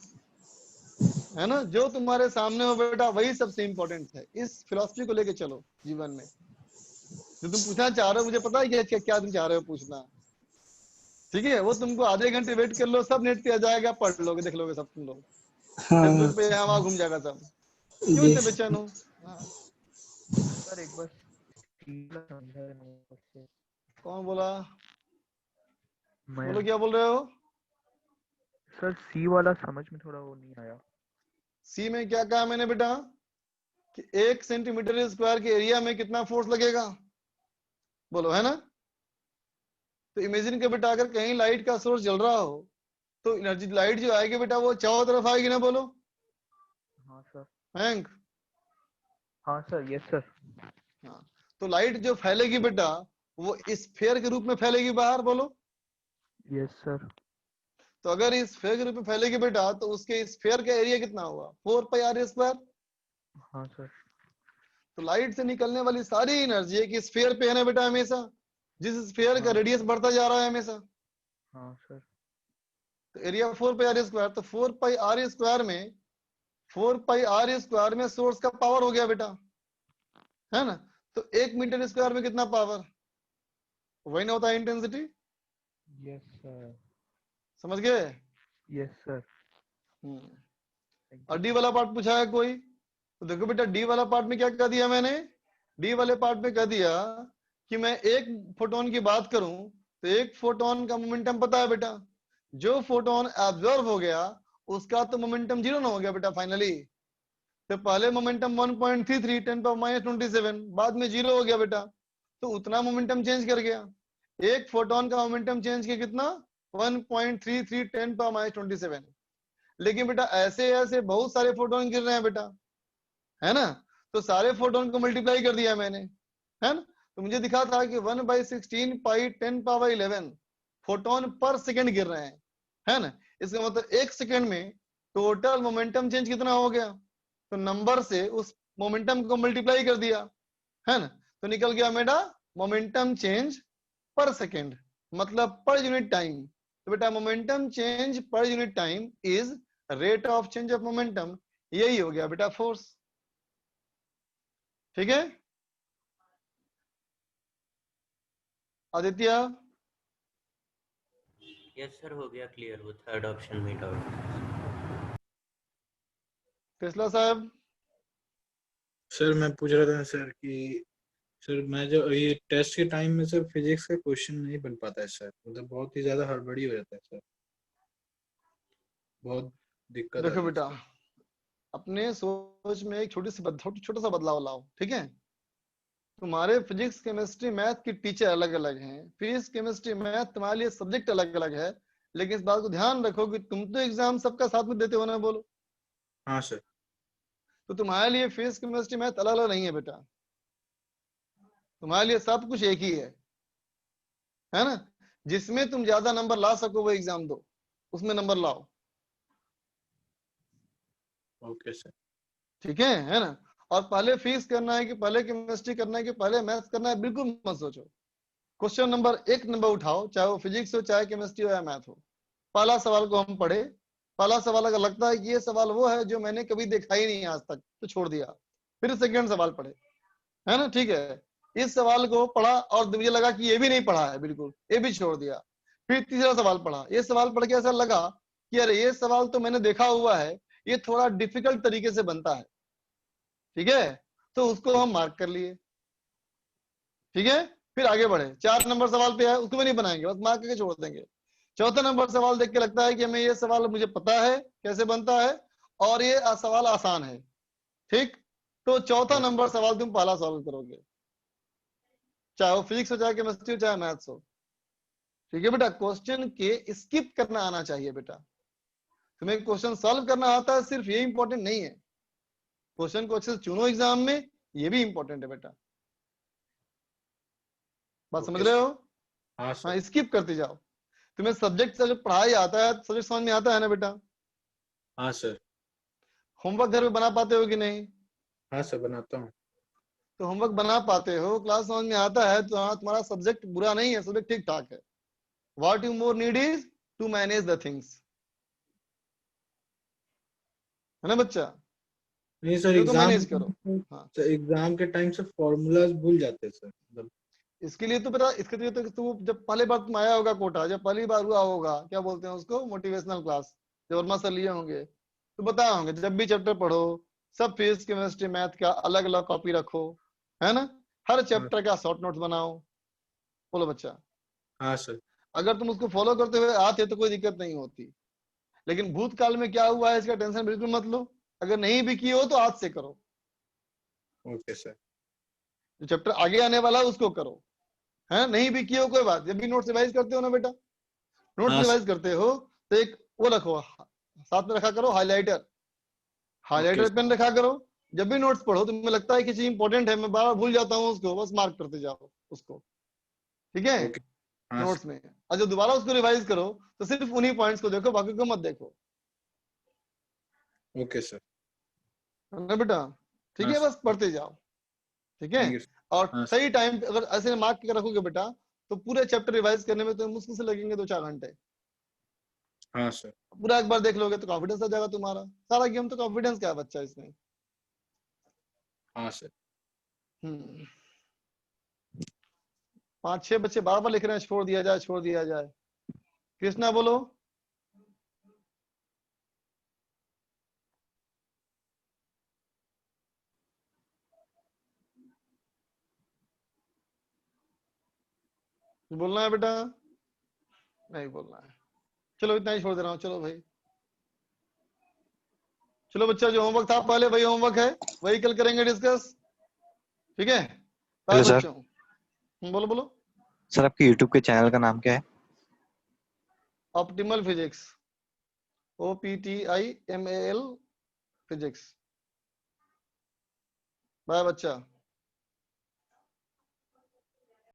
ना, जो तुम्हारे सामने हो बेटा वही सबसे इम्पोर्टेंट है। इस फिलॉसफी को लेके चलो जीवन में, जो तुम पूछना चाह रहे हो, मुझे पता है क्या क्या तुम चाह रहे हो पूछना, ठीक है, वो तुमको आधे घंटे वेट कर लो, सब नेट पे आ जाएगा, पढ़ लोगे, देख लोगे सब तुम लोग, हाँ फेसबुक पे यहाँ वहाँ घूम जाएगा सब। क्यों जी इतने बेचैन हो? हाँ। सर एक बार समझा नहीं। कौन बोला? मैं बोलो क्या बोल रहे हो? सर सी वाला समझ में थोड़ा वो नहीं आया। सी में क्या कहा मैंने बेटा कि 1 सेंटीमीटर स्क्वायर के एरिया में कितना फोर्स लगेगा, बोलो, है ना? तो इमेजिन कर बेटा, अगर कहीं लाइट का सोर्स जल रहा हो तो एनर्जी, लाइट जो आएगी बेटा वो चारों तरफ आएगी ना, बोलो। हाँ सर। हैंक, हाँ सर, यस सर। हाँ, तो लाइट जो फैलेगी बेटा वो स्फीयर के रूप में फैलेगी बाहर, बोलो। Yes sir. तो अगर इस स्फीयर के रूप में फैलेगी बेटा तो उसके स्फीयर का एरिया कितना हुआ, 4πr²। हाँ सर। तो लाइट से निकलने वाली सारी एनर्जी एक स्फीयर पे है ना बेटा, हमेशा जिस स्फीयर का रेडियस बढ़ता जा रहा है हमेशा। हाँ सर। तो एरिया 4πr², तो 4πr² में 4πr² में सोर्स का पावर हो गया बेटा, है ना? तो 1 मीटर स्क्वायर में कितना पावर, वही ना होता है इंटेंसिटी। Yes sir. समझ गए? Yes sir. और डी वाला पार्ट पूछा है कोई, तो देखो बेटा डी वाला पार्ट में क्या कह दिया मैंने, डी वाले पार्ट में कह दिया कि मैं एक फोटोन की बात करूं तो एक फोटोन का मोमेंटम पता है बेटा, जो फोटोन एब्जॉर्ब हो गया उसका तो मोमेंटम 0 ना हो गया बेटा फाइनली। तो पहले मोमेंटम 1.33 10⁻27, बाद में 0 हो गया बेटा, तो उतना मोमेंटम चेंज कर गया। एक फोटोन का मोमेंटम चेंज किया कितना, 1.33 10⁻27। लेकिन बेटा ऐसे ऐसे बहुत सारे फोटोन गिर रहे हैं बेटा, है ना? तो सारे फोटोन को मल्टीप्लाई कर दिया मैंने, है ना? तो मुझे दिखा था कि 1/16 पाई 10⁻11 फोटोन पर सेकंड गिर रहे हैं, है ना? इसका मतलब 1 सेकंड में टोटल मोमेंटम चेंज कितना हो गया, तो नंबर से उस मोमेंटम को मल्टीप्लाई कर दिया, है ना? तो निकल गया मेरा मोमेंटम चेंज पर सेकंड, मतलब पर यूनिट टाइम। तो बेटा momentum change per unit time is rate of change of momentum, यही हो गया बेटा फोर्स। ठीक है आदित्य? यस सर, हो गया क्लियर, वो थर्ड ऑप्शन में डाउट। टेस्ला साहब? सर मैं पूछ रहा था सर कि सर मैं जो ये टेस्ट के टाइम में सर फिजिक्स का क्वेश्चन नहीं बन पाता है सर, मतलब बहुत ही ज्यादा हड़बड़ी हो जाता है सर, बहुत दिक्कत देखो आती है बेटा, अपने सोच में एक छोटा सा बदलाव लाओ, ठीक है? तुम्हारे फिजिक्स केमिस्ट्री मैथ की टीचर अलग अलग हैं, फिजिक्स केमिस्ट्री मैथ तुम्हारे लिए सब्जेक्ट अलग अलग है, लेकिन इस बात को ध्यान रखो कि तुम तो एग्जाम सबका साथ में देते हो ना, बोलो। हाँ सर। तो तुम्हारे लिए फिजिक्स केमिस्ट्री मैथ अलग अलग नहीं है बेटा, तुम्हारे लिए सब कुछ एक ही है ना? जिसमें तुम ज्यादा नंबर ला सको वो एग्जाम दो, उसमें नंबर लाओ। Okay sir. ठीक है ना? और पहले फिजिक्स करना है कि पहले केमिस्ट्री करना है कि पहले मैथ्स करना है, बिल्कुल मत सोचो। क्वेश्चन नंबर 1 नंबर उठाओ, चाहे वो फिजिक्स हो, चाहे केमिस्ट्री हो या मैथ हो। पहला सवाल को हम पढ़े, पहला सवाल अगर लगता है कि ये सवाल वो है जो मैंने कभी देखा ही नहीं आज तक, तो छोड़ दिया, फिर सेकंड सवाल पढ़े, है ना? ठीक है, इस सवाल को पढ़ा और मुझे लगा कि ये भी नहीं पढ़ा है बिल्कुल, ये भी छोड़ दिया। फिर तीसरा सवाल पढ़ा, ये सवाल पढ़ के ऐसा लगा कि अरे ये सवाल तो मैंने देखा हुआ है, ये थोड़ा डिफिकल्ट तरीके से बनता है, ठीक है? तो उसको हम मार्क कर लिए, ठीक है? फिर आगे बढ़े, 4 नंबर सवाल पे है, उसको भी नहीं बनाएंगे, बस मार्क करके छोड़ देंगे। चौथा नंबर सवाल देख के लगता है कि हमें ये सवाल मुझे पता है कैसे बनता है और ये सवाल आसान है, ठीक? तो चौथा नंबर सवाल तुम पहला सॉल्व करोगे, चाहे वो फिजिक्स हो, चाहे केमिस्ट्री हो, चाहे मैथ्स हो। ठीक है बेटा, क्वेश्चन के स्किप करना आना चाहिए बेटा। तुम्हें क्वेश्चन सॉल्व करना आता है सिर्फ ये इंपॉर्टेंट नहीं है, क्वेश्चन को अच्छे से चुनो एग्जाम में, ये भी इंपॉर्टेंट है बेटा। बात समझ रहे हो? हाँ हाँ, स्किप करते जाओ। तुम्हें सब्जेक्ट से जब पढ़ाई आता है, सब्जेक्ट समझ में आता है ना बेटा? हाँ सर। होमवर्क घर में बना पाते हो कि नहीं? हाँ सर, बनाता हूँ। तो होमवर्क बना पाते हो, क्लास समझ में आता है, तो हाँ तुम्हारा सब्जेक्ट बुरा नहीं है, सब्जेक्ट ठीक ठाक है। What you more need is to manage the things, है ना बच्चा? नहीं सर, तो मैनेज करो। हाँ, एग्जाम के टाइम से फॉर्मूलाज भूल जाते हैं सर, मतलब इसके लिए तो पता, इसके लिए तो तू जब पहली बार तुम आया होगा कोटा, जब पहली बार हुआ होगा, क्या बोलते हैं उसको, मोटिवेशनल क्लास, जब वर्मा सर लिए होंगे तो बताए होंगे, जब भी चैप्टर पढ़ो सब फिजिक्स केमिस्ट्री मैथ का अलग अलग कॉपी रखो, है ना, हर चैप्टर का शॉर्ट नोट्स बनाओ। बोलो बच्चा। हाँ सर। अगर तुम उसको फॉलो करते हुए आते तो कोई दिक्कत नहीं होती, लेकिन भूतकाल में क्या हुआ है इसका टेंशन बिल्कुल मत लो, अगर नहीं भी किए हो तो आज से करो। Okay sir. जो चैप्टर आगे आने वाला है उसको करो, है, नहीं भी किए हो कोई बात, जब भी नोट्स रिवाइज करते हो ना बेटा, नोट्स हाँ रिवाइज करते हो तो एक वो रखो, साथ में रखा करो हाइलाइटर, हाइलाइटर पेन रखा करो, जब भी नोट्स पढ़ो तुम्हें लगता है कि चीज इंपॉर्टेंट है, मैं बार भूल जाता हूँ उसको, बस मार्क करते जाओ उसको, ठीक है, हाँ नोट्स में। और जब दोबारा उसको रिवाइज करो तो सिर्फ उन्हीं पॉइंट्स को देखो, बाकी को मत देखो। Okay sir. ना बेटा, ठीक हाँ है, सर। बस पढ़ते जाओ, ठीक है। Thank you. और हाँ सही टाइम पे अगर ऐसे मार्क के रखोगे बेटा तो पूरे चैप्टर रिवाइज करने में तो मुश्किल से लगेंगे 2-4 घंटे। हाँ सर। पूरा एक बार देख लोगे तो कॉन्फिडेंस आ जाएगा तुम्हारा, सारा गेम तो कॉन्फिडेंस का है बच्चा इसमें। हाँ सर। 5-6 बच्चे बार बार लिख रहे हैं छोड़ दिया जाए, छोड़ दिया जाए। कृष्णा बोलो। बोलना है बेटा? नहीं बोलना है, चलो इतना ही छोड़ दे रहा हूँ। चलो भाई, चलो बच्चा, जो होमवर्क था पहले वही होमवर्क है, वही कल करेंगे डिस्कस, ठीक है। Hello sir. बच्चों बोलो बोलो। सर आपके यूट्यूब के चैनल का नाम क्या है? Optimal physics, OPTIMAL physics. Bye बच्चा।